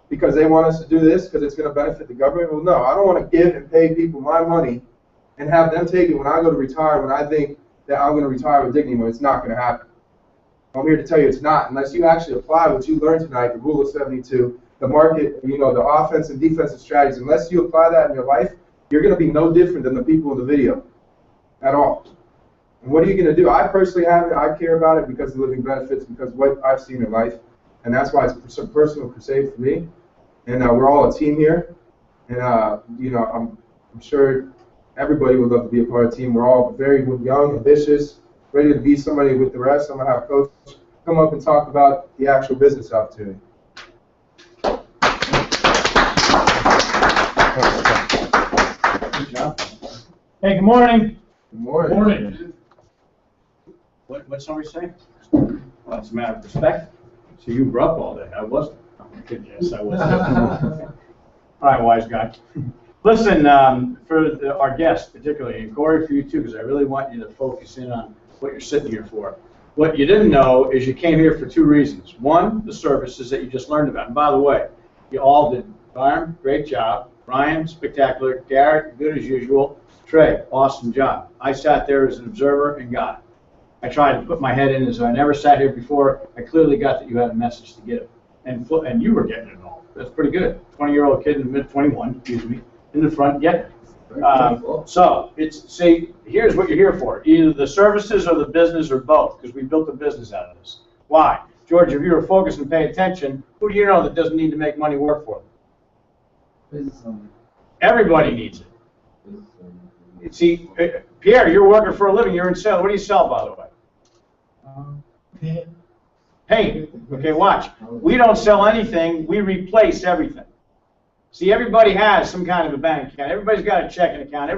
because they want us to do this because it's going to benefit the government? Well, no, I don't want to give and pay people my money and have them take it when I go to retire when I think that I'm going to retire with dignity when it's not going to happen. I'm here to tell you it's not, unless you actually apply what you learned tonight, the rule of 72, the market, the offense and defensive strategies. Unless you apply that in your life, you're going to be no different than the people in the video at all. And what are you going to do? I personally have it. I care about it because of living benefits, because of what I've seen in life. And that's why it's a personal crusade for me. And we're all a team here. And, I'm sure everybody would love to be a part of the team. We're all very young, ambitious, ready to be somebody with the rest. I'm going to have Coach come up and talk about the actual business opportunity. Good job. Hey, good morning. Good morning. Morning. What's somebody say? Well, it's a matter of respect. So you were up all day. I wasn't. Yes, I was. All right, wise guy. Listen, for our guests particularly, and Corey, for you too, because I really want you to focus in on what you're sitting here for. What you didn't know is you came here for 2 reasons. One, the services that you just learned about. And by the way, you all did darn great job. Ryan, spectacular. Garrett, good as usual. Trey, awesome job. I sat there as an observer and got it. I tried to put my head in as I never sat here before. I clearly got that you had a message to give. And you were getting it all. That's pretty good. 20-year-old kid in the mid-21, excuse me, in the front getting it. So here's what you're here for. Either the services or the business or both, because we built a business out of this. Why? George, if you were focused and pay attention, who do you know that doesn't need to make money work for them? Everybody needs it. See, Pierre, you're working for a living. You're in sales. What do you sell, by the way? Paint. Okay, watch. We don't sell anything. We replace everything. See, everybody has some kind of a bank account. Everybody's got a checking account.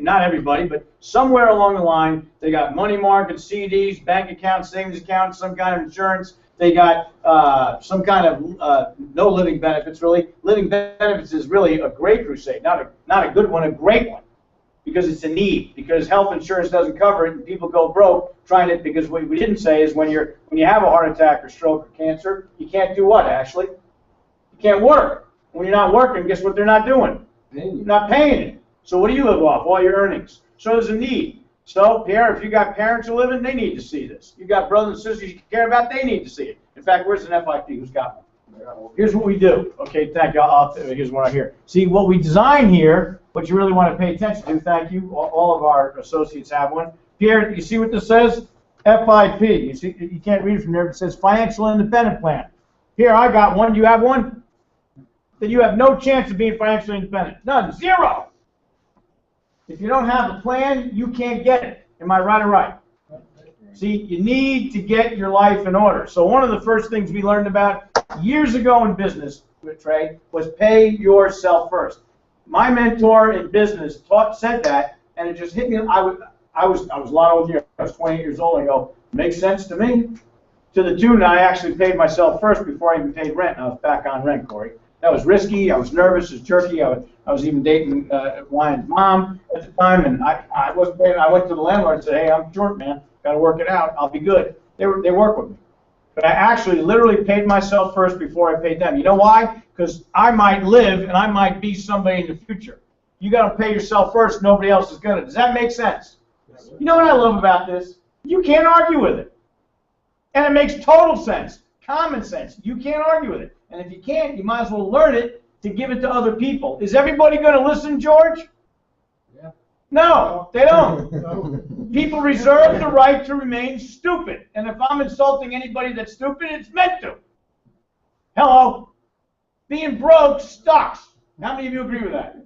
Not everybody, but somewhere along the line, they got money market, CDs, bank accounts, savings accounts, some kind of insurance. They got some kind of no living benefits, really. Living benefits is really a great crusade, not a good one, a great one, because it's a need. Because health insurance doesn't cover it, and people go broke trying it. Because what we didn't say is when you have a heart attack or stroke or cancer, you can't do what, Ashley? You can't work. When you're not working, guess what they're not doing? You're not paying it. So what do you live off? All your earnings. So there's a need. So, Pierre, if you got parents who live in, they need to see this. You got brothers and sisters you care about, they need to see it. In fact, where's an FIP? Who's got one? Here's what we do. Okay, thank you. Here's one right here. See, what we design here, what you really want to pay attention to, thank you. All of our associates have one. Pierre, you see what this says? FIP. You see, you can't read it from there, but it says Financial Independent Plan. Here, I got one. Do you have one? Then you have no chance of being financially independent. None. Zero. If you don't have a plan, you can't get it. Am I right or right? See, you need to get your life in order. So one of the first things we learned about years ago in business, Trey, was pay yourself first. My mentor in business said that, and it just hit me. I was a lot older. I was 28 years old. I go, makes sense to me. To the tune that I actually paid myself first before I even paid rent. I was back on rent, Corey. That was risky. I was nervous as jerky. I was even dating Ryan's mom at the time, and I wasn't paying. I went to the landlord and said, "Hey, I'm short, man. Got to work it out. I'll be good." They work with me, but I actually literally paid myself first before I paid them. You know why? Because I might live and I might be somebody in the future. You got to pay yourself first. Nobody else is gonna. Does that make sense? You know what I love about this? You can't argue with it, and it makes total sense. Common sense. You can't argue with it. And if you can't, you might as well learn it to give it to other people. Is everybody going to listen, George? Yeah. No, they don't. People reserve the right to remain stupid. And if I'm insulting anybody that's stupid, it's meant to. Hello? Being broke sucks. How many of you agree with that?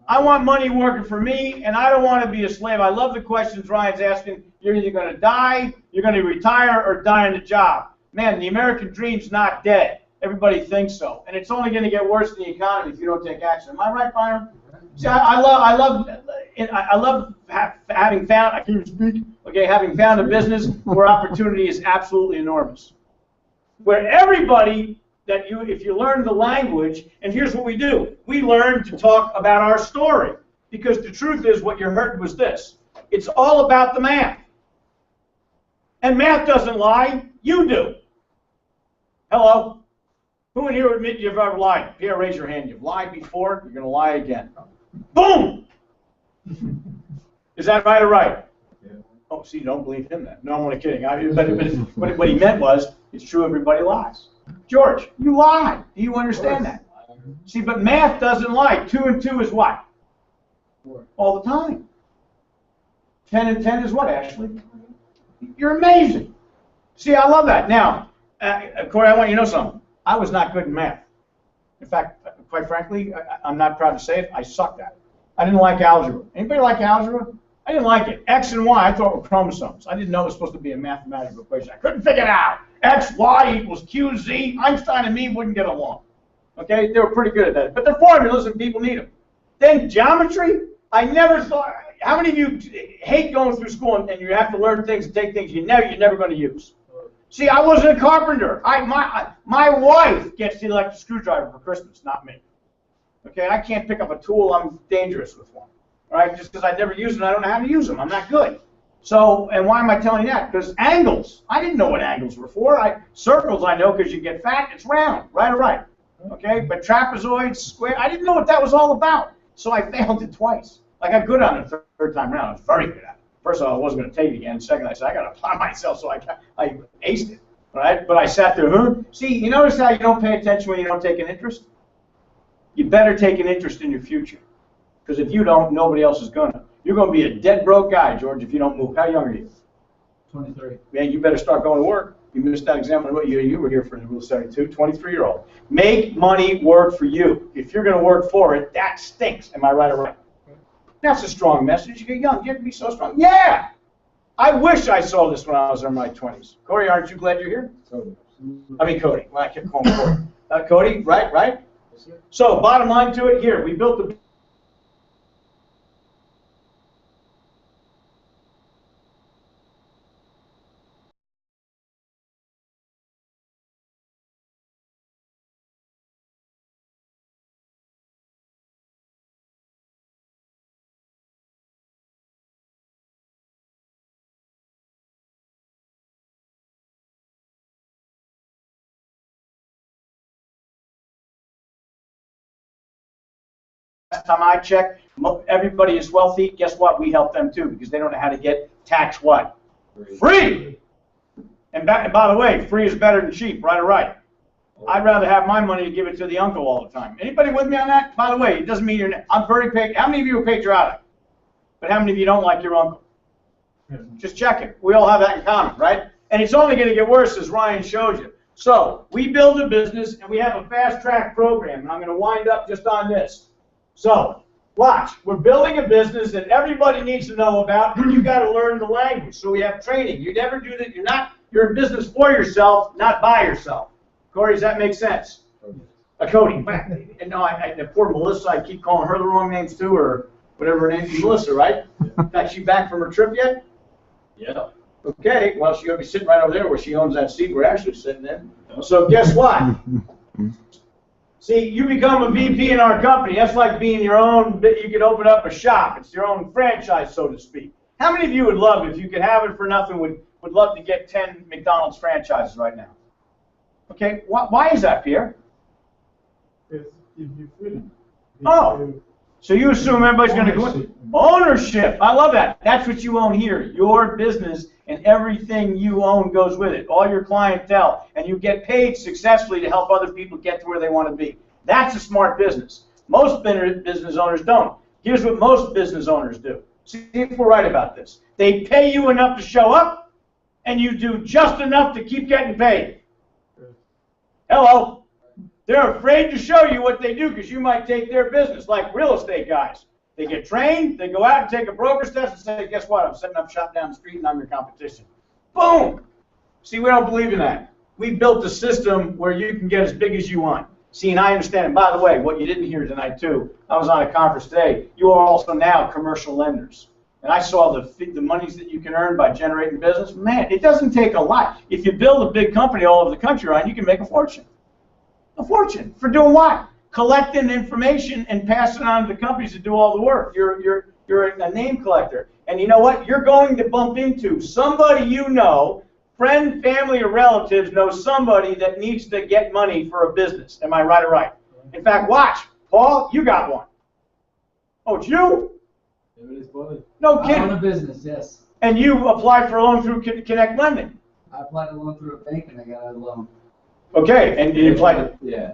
I want money working for me, and I don't want to be a slave. I love the questions Ryan's asking. You're either going to die, you're going to retire, or die on the job. Man, the American dream's not dead. Everybody thinks so, and it's only going to get worse in the economy if you don't take action. Am I right, Byron? See, I love having found. I can't even speak. Okay, having found a business where opportunity is absolutely enormous, where everybody if you learn the language, and here's what we do: we learn to talk about our story, because the truth is, what you heard was this: it's all about the math, and math doesn't lie. You do. Hello. Who in here would admit you've ever lied? Pierre, raise your hand. You've lied before, you're going to lie again. Boom! Is that right or right? Yeah. Oh, see, don't believe him then. No, I'm only kidding. But what he meant was, it's true everybody lies. George, you lie. Do you understand that? See, but math doesn't lie. 2 and 2 is what? 4. All the time. 10 and 10 is what, Ashley? You're amazing. See, I love that. Now, Corey, I want you to know something. I was not good in math. In fact, quite frankly, I'm not proud to say it, I sucked at it. I didn't like algebra. Anybody like algebra? I didn't like it. X and Y, I thought were chromosomes. I didn't know it was supposed to be a mathematical equation. I couldn't figure it out. X, Y equals Q, Z. Einstein and me wouldn't get along. Okay? They were pretty good at that. But they're formulas and people need them. Then geometry, I never thought. How many of you hate going through school and you have to learn things and take things you're never going to use? See, I wasn't a carpenter. My wife gets the electric screwdriver for Christmas, not me. Okay, I can't pick up a tool. I'm dangerous with one. All right, just because I never use them, I don't know how to use them. I'm not good. So, and why am I telling you that? Because angles. I didn't know what angles were for. Circles I know because you get fat. It's round, right or right. Okay, but trapezoid, square, I didn't know what that was all about. So I failed it twice. I got good on it the third time around. I was very good at it. First of all, I wasn't going to take it again. Second, I said, I got to apply myself, so I aced it. Right? But I sat there, See, you notice how you don't pay attention when you don't take an interest? You better take an interest in your future. Because if you don't, nobody else is going to. You're going to be a dead broke guy, George, if you don't move. How young are you? 23. Man, you better start going to work. You missed that example. You were here for the Rule 72, 23-year-old. Make money work for you. If you're going to work for it, that stinks. Am I right or right? That's a strong message. You're young. You have to be so strong. Yeah! I wish I saw this when I was in my 20s. Corey, aren't you glad you're here? I mean, Cody. Well, I kept calling Corey. Cody, right? Yes, sir. So, bottom line to it, here, we built the last time I checked, everybody is wealthy. Guess what? We help them too because they don't know how to get tax what? Free! And by the way, free is better than cheap, right or right? I'd rather have my money to give it to the uncle all the time. Anybody with me on that? By the way, it doesn't mean you're. I'm very paid. How many of you are patriotic? But how many of you don't like your uncle? Just check it. We all have that in common, right? And it's only going to get worse, as Ryan showed you. So we build a business and we have a fast track program. And I'm going to wind up just on this. So, watch. We're building a business that everybody needs to know about, and you've got to learn the language. So we have training. You never do that. You're in business for yourself, not by yourself. Corey, does that make sense? Cody. And no, poor Melissa, I keep calling her the wrong names too, or whatever her name is, Melissa, right? In fact, she back from her trip yet? Yeah. Okay, well, she's going to be sitting right over there where she owns that seat we're actually sitting in. So guess what? See, you become a VP in our company. That's like being your own, you could open up a shop. It's your own franchise, so to speak. How many of you would love, if you could have it for nothing, would love to get 10 McDonald's franchises right now? Okay, why is that, Pierre? Oh, so you assume everybody's going to go in? Ownership. I love that. That's what you own here. Your business and everything you own goes with it. All your clientele. And you get paid successfully to help other people get to where they want to be. That's a smart business. Most business owners don't. Here's what most business owners do. See if we're right about this. They pay you enough to show up, and you do just enough to keep getting paid. Hello. They're afraid to show you what they do because you might take their business, like real estate guys. They get trained, they go out and take a broker's test and say, guess what, I'm setting up shop down the street and I'm your competition. Boom! See, we don't believe in that. We built a system where you can get as big as you want. See, and I understand. And by the way, what you didn't hear tonight, too, I was on a conference today, you are also now commercial lenders. And I saw the monies that you can earn by generating business. Man, it doesn't take a lot. If you build a big company all over the country, Ryan, you can make a fortune. A fortune. For doing what? Collecting information and passing it on to the companies that do all the work. You're a name collector. And you know what? You're going to bump into somebody you know, friend, family, or relatives know somebody that needs to get money for a business. Am I right or right? In fact, watch. Paul, you got one. Oh, it's you? No kidding. I own a business, yes. And you applied for a loan through Connect Lending? I applied a loan through a bank and I got a loan. Okay, and you applied? Yeah.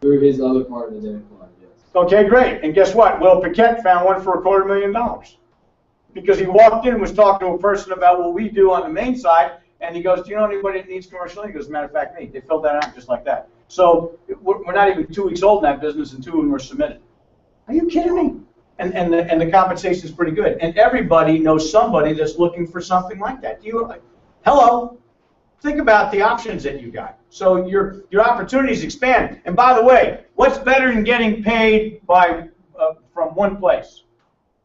Through his other partner that applied, yes. Okay, great. And guess what? Will Paquette found one for $250,000. Because he walked in and was talking to a person about what we do on the main side, and he goes, do you know anybody that needs commercial lending? He goes, as a matter of fact, me. They filled that out just like that. So we're not even 2 weeks old in that business, and 2 of them were submitted. Are you kidding me? And the compensation is pretty good. And everybody knows somebody that's looking for something like that. Hello? Think about the options that you got. So your opportunities expand. And by the way, what's better than getting paid by from one place?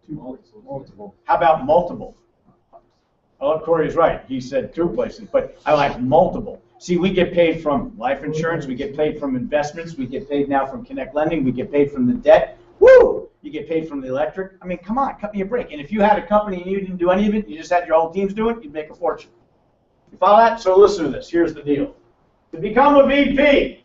Multiple. How about multiple? Oh, Corey's right. He said 2 places, but I like multiple. See, we get paid from life insurance. We get paid from investments. We get paid now from Connect Lending. We get paid from the debt. Woo! You get paid from the electric. I mean, come on, cut me a break. And if you had a company and you didn't do any of it, you just had your whole teams do it, you'd make a fortune. You follow that? So listen to this. Here's the deal. To become a VP,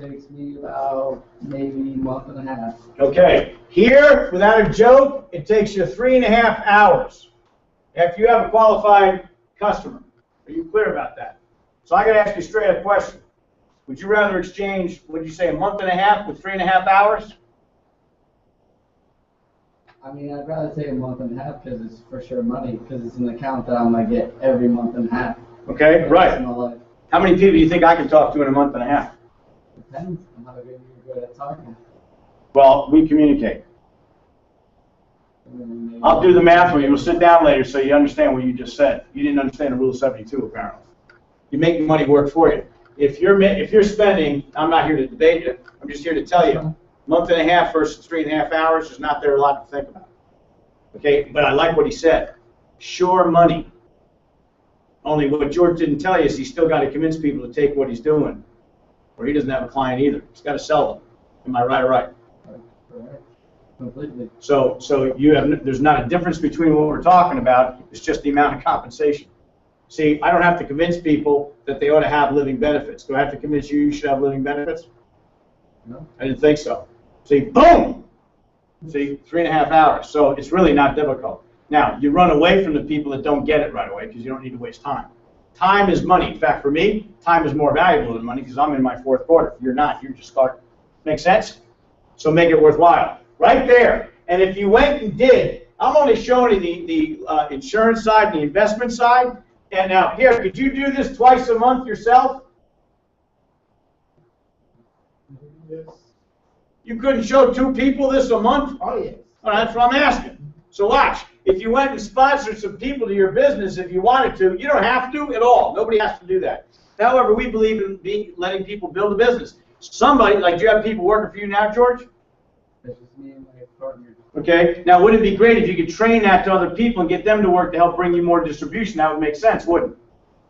Takes me about maybe a month and a half. Okay, here, without a joke, it takes you 3.5 hours if you have a qualified customer. Are you clear about that? So I got to ask you a straight up question. Would you rather exchange, would you say, a month and a half with 3.5 hours? I mean, I'd rather take a month and a half because it's for sure money, because it's an account that I'm going to get every month and a half. Okay, right. My life. How many people do you think I can talk to in a month and a half? Depends on how good you're good at talking. Well, we communicate. I'll do the math with you. We'll sit down later so you understand what you just said. You didn't understand the Rule of 72, apparently. You make the money work for you. If you're spending, I'm not here to debate you. I'm just here to tell you, month and a half versus 3.5 hours is not there a lot to think about. Okay, but I like what he said. Sure money. Only what George didn't tell you is he's still got to convince people to take what he's doing, or he doesn't have a client either. He's got to sell them. Am I right or right? Correct. Completely. So there's not a difference between what we're talking about. It's just the amount of compensation. See, I don't have to convince people that they ought to have living benefits. Do I have to convince you should have living benefits? No. I didn't think so. See, boom! See, 3.5 hours. So it's really not difficult. Now, you run away from the people that don't get it right away because you don't need to waste time. Time is money. In fact, for me, time is more valuable than money because I'm in my 4th quarter. You're not. You're just starting. Make sense? So make it worthwhile. Right there. And if you went and did, I'm only showing you the insurance side and the investment side. And now, here, could you do this twice a month yourself? Yes. You couldn't show 2 people this a month? Oh, yes. Well, that's what I'm asking. So watch. If you went and sponsored some people to your business, if you wanted to, you don't have to at all. Nobody has to do that. However, we believe in letting people build a business. Somebody, like, do you have people working for you now, George? It's just me and my partner. Okay. Now, wouldn't it be great if you could train that to other people and get them to work to help bring you more distribution? That would make sense, wouldn't it?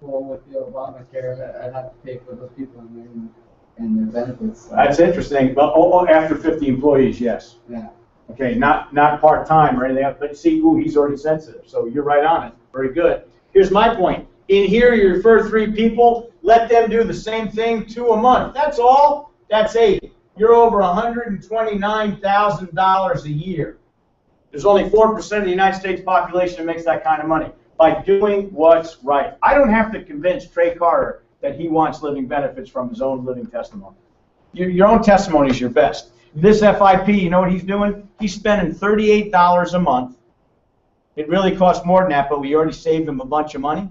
Well, with the Obamacare, I'd have to pay for those people and their benefits. So. That's interesting. Well, after 50 employees, yes. Yeah. Okay, not part-time or anything else. But see, he's already sensitive, so you're right on it. Very good. Here's my point. In here, you refer 3 people. Let them do the same thing 2 a month. That's all. That's 8. You're over $129,000 a year. There's only 4% of the United States population that makes that kind of money by doing what's right. I don't have to convince Trey Carter that he wants living benefits from his own living testimony. Your own testimony is your best. This FIP, you know what he's doing? He's spending $38 a month. It really costs more than that, but we already saved him a bunch of money.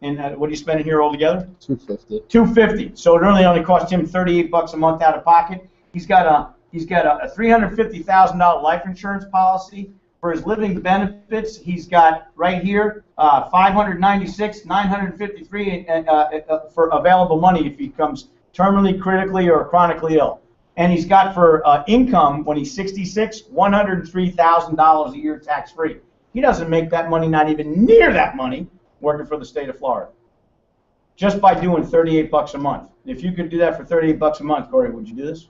And what are you spending here altogether? $250. $250. So it really only cost him $38 a month out of pocket. He's got a $350,000 life insurance policy for his living benefits. He's got right here $596,953 for available money if he becomes terminally, critically, or chronically ill. And he's got for income when he's 66, $103,000 a year tax-free. He doesn't make that money, not even near that money, working for the state of Florida. Just by doing $38 a month. If you could do that for $38 a month, Corey, would you do this?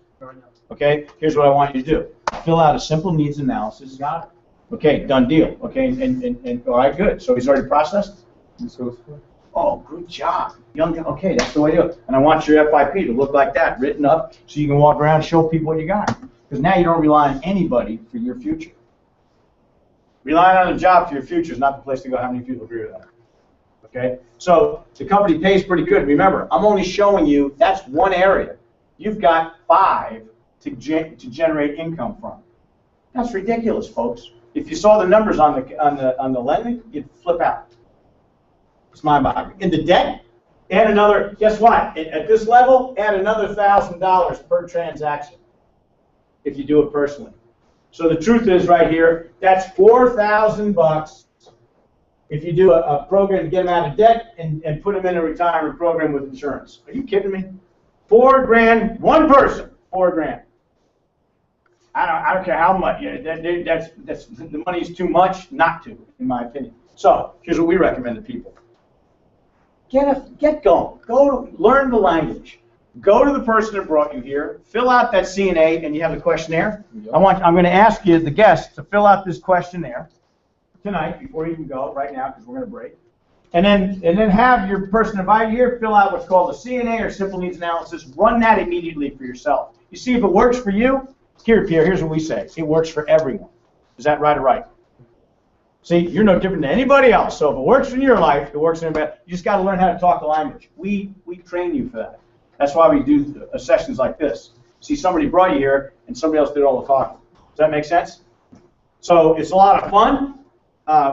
Okay, here's what I want you to do. Fill out a simple needs analysis. Got it. Okay, done deal. Okay, and all right, good. So he's already processed? Oh, good job. Young guy. Okay, that's the way to do it. And I want your FIP to look like that, written up, so you can walk around and show people what you got. Because now you don't rely on anybody for your future. Relying on a job for your future is not the place to go. How many people agree with that? Okay, so the company pays pretty good. Remember, I'm only showing you that's one area. You've got 5 to generate income from. That's ridiculous, folks. If you saw the numbers on the lending, you'd flip out. It's mind-boggling. In the debt, add another. Guess what? At this level, add another $1,000 per transaction if you do it personally. So the truth is, right here, that's $4,000 if you do a program to get them out of debt and put them in a retirement program with insurance. Are you kidding me? $4,000, one person, $4,000. I don't care how much. The money's too much not to, in my opinion. So here's what we recommend to people: get going. Learn the language. Go to the person that brought you here. Fill out that CNA, and you have the questionnaire. Yep. I'm going to ask you, the guests, to fill out this questionnaire tonight before you can go right now, because we're going to break. And then have your person invited here fill out what's called a CNA or simple needs analysis. Run that immediately for yourself. You see if it works for you. Here, Pierre, here's what we say. It works for everyone. Is that right or right? See, you're no different than anybody else. So if it works in your life, it works in everybody else. You just got to learn how to talk the language. We train you for that. That's why we do sessions like this. See, somebody brought you here, and somebody else did all the talking. Does that make sense? So it's a lot of fun.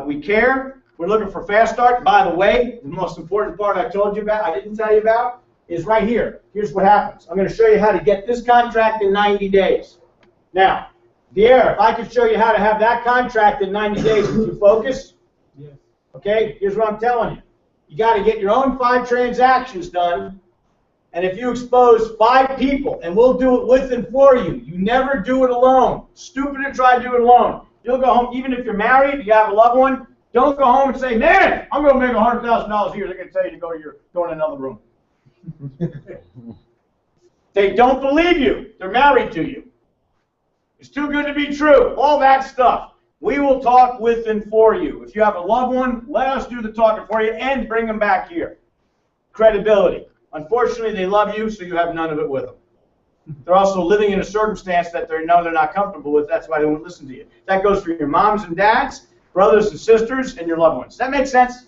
We care. We're looking for fast start. By the way, the most important part I told you about, I didn't tell you about, is right here. Here's what happens. I'm going to show you how to get this contract in 90 days. Now, Pierre, if I could show you how to have that contract in 90 days, would you focus? Yes. Okay, here's what I'm telling you. You got to get your own 5 transactions done, and if you expose 5 people, and we'll do it with and for you, you never do it alone. Stupid to try to do it alone. You'll go home, even if you're married, you have a loved one, don't go home and say, man, I'm going to make $100,000 a year. They're going to tell you to go in another room. They don't believe you. They're married to you. It's too good to be true. All that stuff. We will talk with and for you. If you have a loved one, let us do the talking for you and bring them back here. Credibility. Unfortunately, they love you, so you have none of it with them. They're also living in a circumstance that they know they're not comfortable with. That's why they won't listen to you. That goes for your moms and dads, brothers and sisters, and your loved ones. Does that make sense?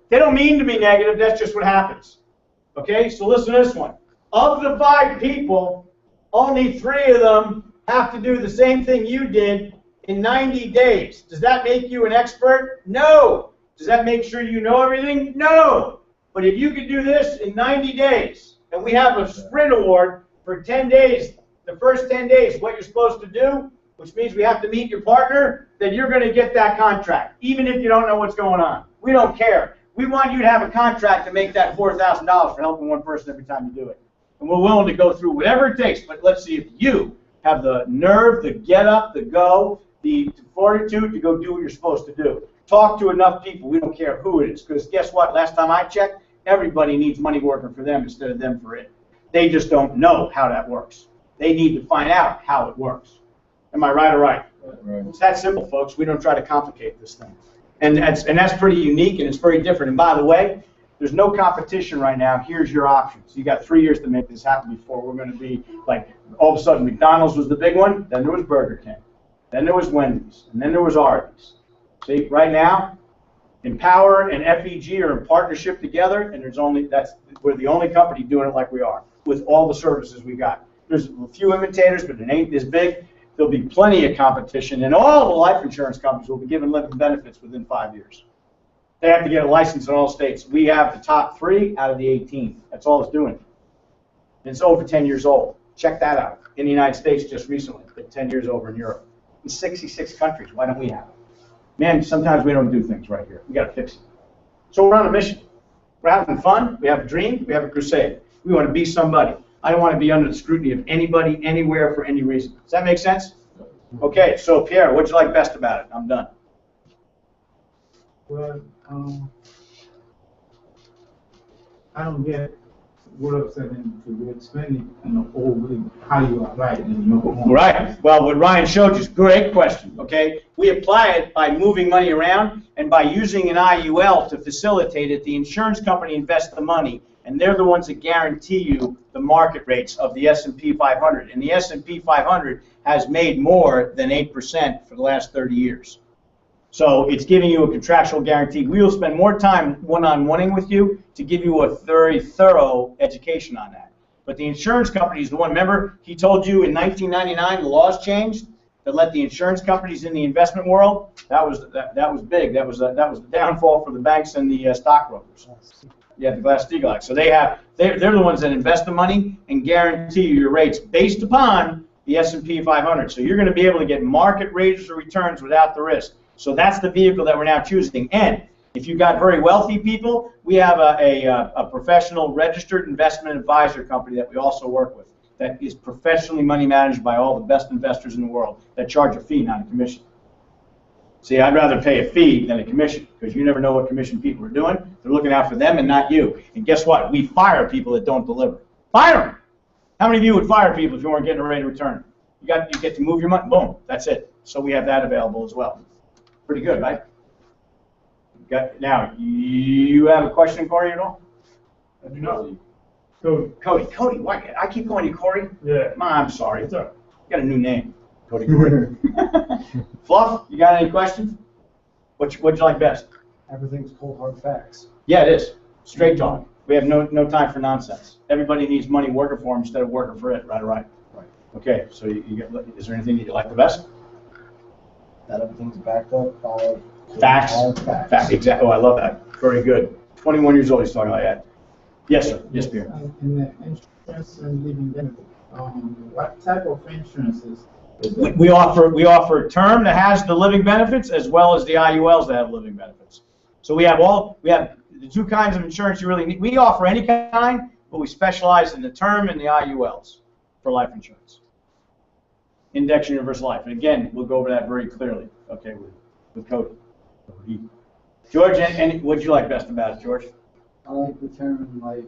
They don't mean to be negative. That's just what happens. Okay, so listen to this one. Of the 5 people, only 3 of them have to do the same thing you did in 90 days. Does that make you an expert? No. Does that make sure you know everything? No. But if you could do this in 90 days, and we have a sprint award for 10 days, the first 10 days, what you're supposed to do, which means we have to meet your partner, then you're going to get that contract, even if you don't know what's going on. We don't care. We want you to have a contract to make that $4,000 for helping one person every time you do it. And we're willing to go through whatever it takes, but let's see if you have the nerve, the get up, the go, the fortitude to go do what you're supposed to do. Talk to enough people. We don't care who it is, because guess what? Last time I checked, everybody needs money working for them instead of them for it. They just don't know how that works. They need to find out how it works. Am I right or right? Right. It's that simple, folks. We don't try to complicate this thing. And that's pretty unique, and it's very different. And by the way, there's no competition right now. Here's your options. You got 3 years to make this happen before we're going to be like, all of a sudden McDonald's was the big one, then there was Burger King, then there was Wendy's, and then there was Arby's. See, right now, Empower and FEG are in partnership together, and we're the only company doing it like we are, with all the services we got. There's a few imitators, but it ain't this big. There'll be plenty of competition, and all the life insurance companies will be given living benefits within 5 years. They have to get a license in all states. We have the top 3 out of the 18. That's all it's doing. And it's over 10 years old. Check that out. In the United States just recently, but 10 years over in Europe. In 66 countries. Why don't we have it? Man, sometimes we don't do things right here. We got to fix it. So we're on a mission. We're having fun. We have a dream. We have a crusade. We want to be somebody. I don't want to be under the scrutiny of anybody, anywhere, for any reason. Does that make sense? Okay, so Pierre, what'd you like best about it? I'm done. Well, I don't get what I'm saying to explain it, over how you apply it in your home. Right. Well, what Ryan showed you is a great question. Okay, we apply it by moving money around and by using an IUL to facilitate it. The insurance company invests the money, and they're the ones that guarantee you the market rates of the S&P 500. And the S&P 500 has made more than 8% for the last 30 years. So it's giving you a contractual guarantee. We will spend more time one-on-oneing with you to give you a very thorough education on that. But the insurance company is the one. Remember, he told you in 1999 the laws changed that let the insurance companies in the investment world. That was big. That was the downfall for the banks and the stockbrokers. Yeah, the Glass-Steagall Act. So they're the ones that invest the money and guarantee you your rates based upon the S&P 500. So you're going to be able to get market rates or returns without the risk. So that's the vehicle that we're now choosing. And if you've got very wealthy people, we have a professional registered investment advisor company that we also work with that is professionally money managed by all the best investors in the world that charge a fee, not a commission. See, I'd rather pay a fee than a commission because you never know what commission people are doing. They're looking out for them and not you. And guess what? We fire people that don't deliver. Fire them! How many of you would fire people if you weren't getting a rate of return? You get to move your money, boom, that's it. So we have that available as well. Pretty good, right? Now, you have a question, Corey, at all? I do not. Cody, why, I keep calling you Corey? Yeah. I'm sorry. You got a new name, Cody Corey. Fluff, you got any questions? What'd you like best? Everything's cold hard facts. Yeah, it is. Straight talk. We have no time for nonsense. Everybody needs money working for them instead of working for it, right or right? Right. Okay, so is there anything that you like the best? That everything's backed up by Facts. hard facts. Facts, exactly. Oh, I love that. Very good. 21 years old, he's talking like that. Yes, sir. Yes, Pierre. In the insurance and living benefit, what type of insurances? We offer term that has the living benefits as well as the IULs that have living benefits. So we have the two kinds of insurance you really need. We offer any kind, but we specialize in the term and the IULs for life insurance. Index Universal Life. And again, we'll go over that very clearly, okay, with Cody. George, and what'd you like best about it, George? I like the term and life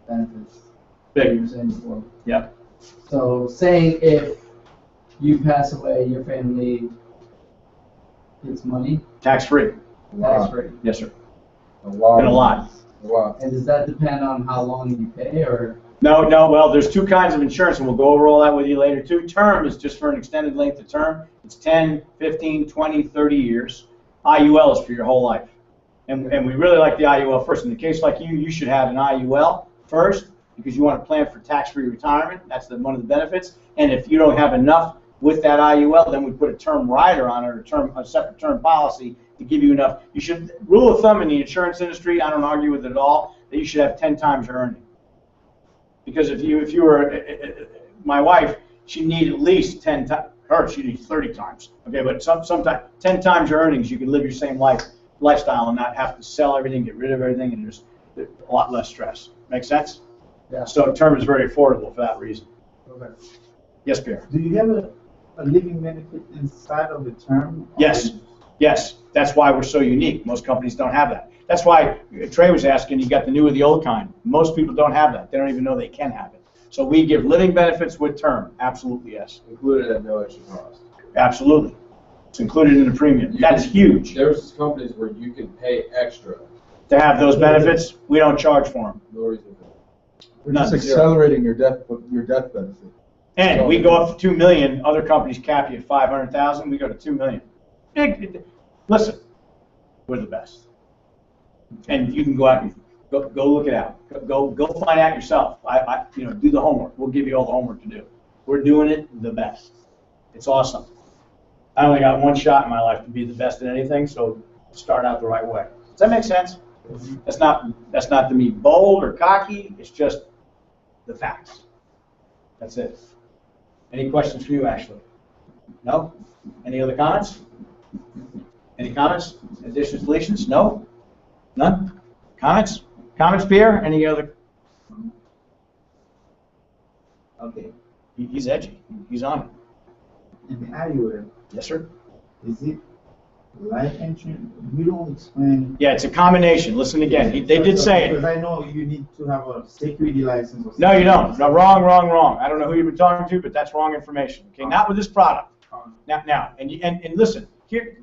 benefits. Big. You were saying before. Yeah. So saying if you pass away, your family gets money. Tax free. Tax free. Yes, sir. Wow. And a lot. Wow. And does that depend on how long you pay, or? No, well, there's two kinds of insurance, and we'll go over all that with you later, too. Term is just for an extended length of term. It's 10, 15, 20, 30 years. IUL is for your whole life. And we really like the IUL first. In the case like you should have an IUL first because you want to plan for tax-free retirement. That's one of the benefits. And if you don't have enough with that IUL, then we put a term rider on it, a separate term policy to give you enough. You should, rule of thumb in the insurance industry, I don't argue with it at all, that you should have 10 times your earning. Because if you were, my wife, she needed at least 10 times, she needs 30 times. Okay, but sometimes 10 times your earnings, you can live your same lifestyle and not have to sell everything, get rid of everything, and there's a lot less stress. Make sense? Yeah. So term is very affordable for that reason. Okay. Yes, Pierre? Do you have a living benefit inside of the term? Yes. Yes. That's why we're so unique. Most companies don't have that. That's why Trey was asking, you got the new or the old kind. Most people don't have that. They don't even know they can have it. So we give living benefits with term. Absolutely, yes. Included at no extra cost. Absolutely. It's included in the premium. That's huge. There's companies where you can pay extra to have those benefits. We don't charge for them. No reason. We're just accelerating your death benefit. And we go up to $2 million. Other companies cap you at $500,000. We go to $2 million. Listen, we're the best. And you can go out and go look it out. Go find out yourself. Do the homework. We'll give you all the homework to do. We're doing it the best. It's awesome. I only got one shot in my life to be the best at anything, so start out the right way. Does that make sense? That's not to be bold or cocky. It's just the facts. That's it. Any questions for you, Ashley? No? Any other comments? Any comments? Additions, deletions? No? None? Comments? Comments, Pierre? Any other? Okay. He's edgy. He's on it. In the IUL, yes, sir. Is it life insurance? You don't explain. Yeah, it's a combination. Listen again. They did say it. Because I know you need to have a security license. Or no, you don't. No, wrong. I don't know who you've been talking to, but that's wrong information. Okay, not with this product. Now, and listen. Here,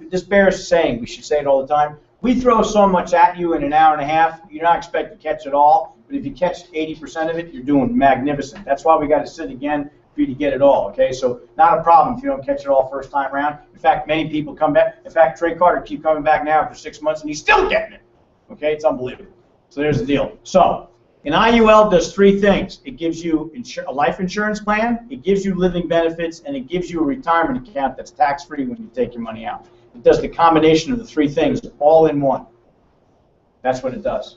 this bears saying. We should say it all the time. We throw so much at you in an hour and a half. You're not expected to catch it all. But if you catch 80% of it, you're doing magnificent. That's why we got to sit again for you to get it all, okay? So not a problem if you don't catch it all first time around. In fact, many people come back. In fact, Trey Carter keeps coming back now after 6 months, and he's still getting it, okay? It's unbelievable. So there's the deal. So an IUL does three things. It gives you a life insurance plan, it gives you living benefits, and it gives you a retirement account that's tax-free when you take your money out. It does the combination of the three things all in one. That's what it does.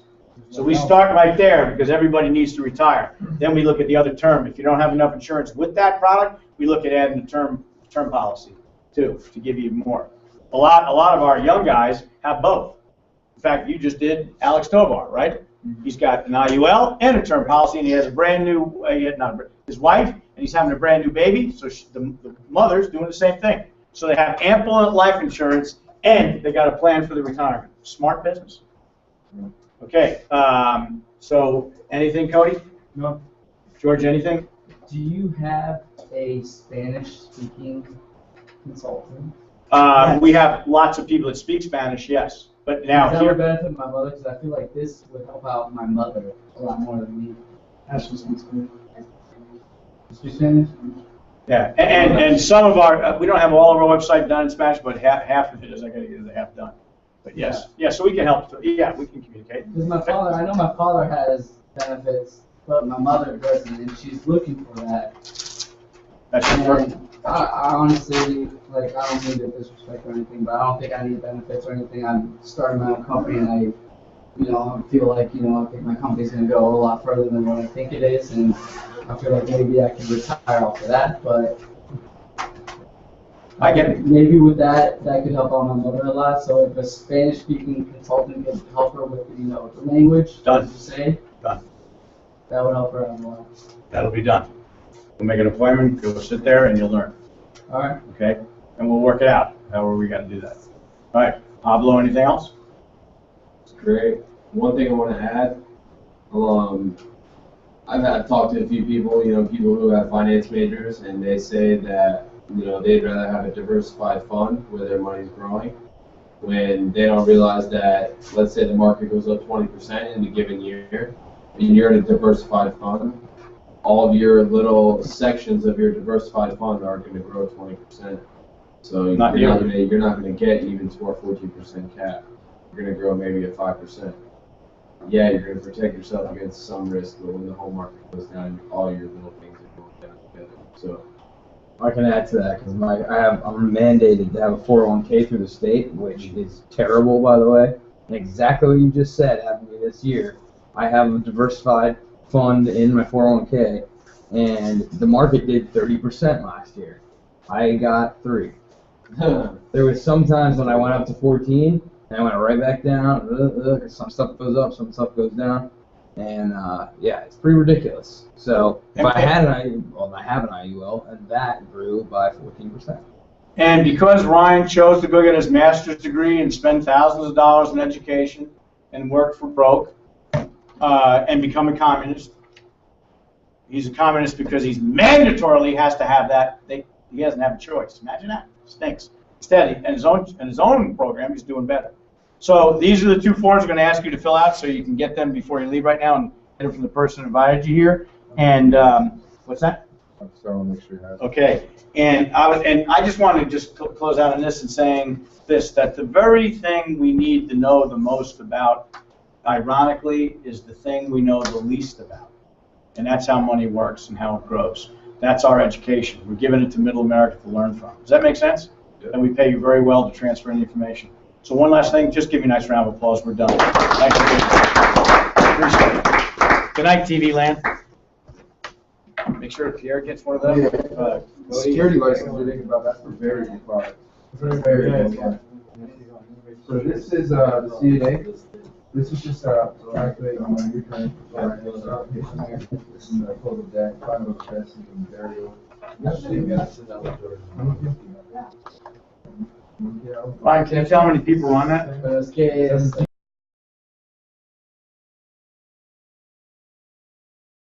So we start right there because everybody needs to retire. Then we look at the other term. If you don't have enough insurance with that product, we look at adding the term policy too to give you more. A lot of our young guys have both. In fact, you just did Alex Tovar, right? He's got an IUL and a term policy, and he has a brand new his wife, and he's having a brand new baby. So the mother's doing the same thing. So they have ample life insurance, and they got a plan for the retirement. Smart business. Okay, so anything, Cody? No. George, anything? Do you have a Spanish-speaking consultant? We have lots of people that speak Spanish, yes. But now that here, would benefit my mother because I feel like this would help out my mother a lot more than me. Ashley speaks Spanish. Speak Spanish? yeah, and some of our, we don't have all of our website done in Spanish, but half of it is, I gotta get the half done. But yes, yeah, so we can help, yeah, we can communicate. Because my father, I know my father has benefits, but my mother doesn't, and she's looking for that. That's and I honestly, like, I don't mean to disrespect or anything, but I don't think I need benefits or anything. I'm starting my own company, and I feel like, I think my company's gonna go a lot further than what I think it is, and I feel like maybe I could retire off of that, but I get it. maybe with that could help out my mother a lot. So if a Spanish-speaking consultant could help her with, the language, Done. to say, Done. that would help her out a lot. That'll be done. We'll make an appointment, go sit there, and you'll learn. All right. Okay? And we'll work it out, however we gotta do that. All right, Pablo, anything else? Great. One thing I want to add, I've talked to a few people, people who have finance majors, and they say that, they'd rather have a diversified fund where their money's growing, when they don't realize that, let's say the market goes up 20% in a given year, and you're in a diversified fund, all of your little sections of your diversified fund are going to grow 20%. So you're not going to get even to our 14% cap. You're going to grow maybe at 5%. Yeah, you're going to protect yourself against some risk, but when the whole market goes down, all your little things are going down together. So I can add to that because I'm mandated to have a 401k through the state, which is terrible, by the way. And exactly what you just said happened to me this year. I have a diversified fund in my 401k, and the market did 30% last year. I got 3. There was some times when I went up to 14, and I went right back down. Some stuff goes up, some stuff goes down, and yeah, it's pretty ridiculous. So if I had I have an IUL, and that grew by 14%. And because Ryan chose to go get his master's degree and spend thousands of dollars in education and work for broke and become a communist, he's a communist because he's mandatorily has to have that. He doesn't have a choice. Imagine that. Stinks. Instead, in his own program, he's doing better. So these are the 2 forms I'm going to ask you to fill out so you can get them before you leave right now and get them from the person who invited you here. And what's that? I'm sorry, I'll make sure you have it. Okay. And I just want to just close out on this and saying this, that the very thing we need to know the most about, ironically, is the thing we know the least about. And that's how money works and how it grows. That's our education. We're giving it to Middle America to learn from. Does that make sense? Yeah. And we pay you very well to transfer any information. So one last thing, just give you a nice round of applause. We're done. Thanks for being here. Appreciate it. Good night, TV land. Make sure Pierre gets one of them. Yeah. Security license, we're thinking about that for very good product. Very good. Yeah. So this is the CNA. This is just calculating on my return for this is the total debt, final expenses, and burial. Ryan, can you tell how many people are on that? Okay,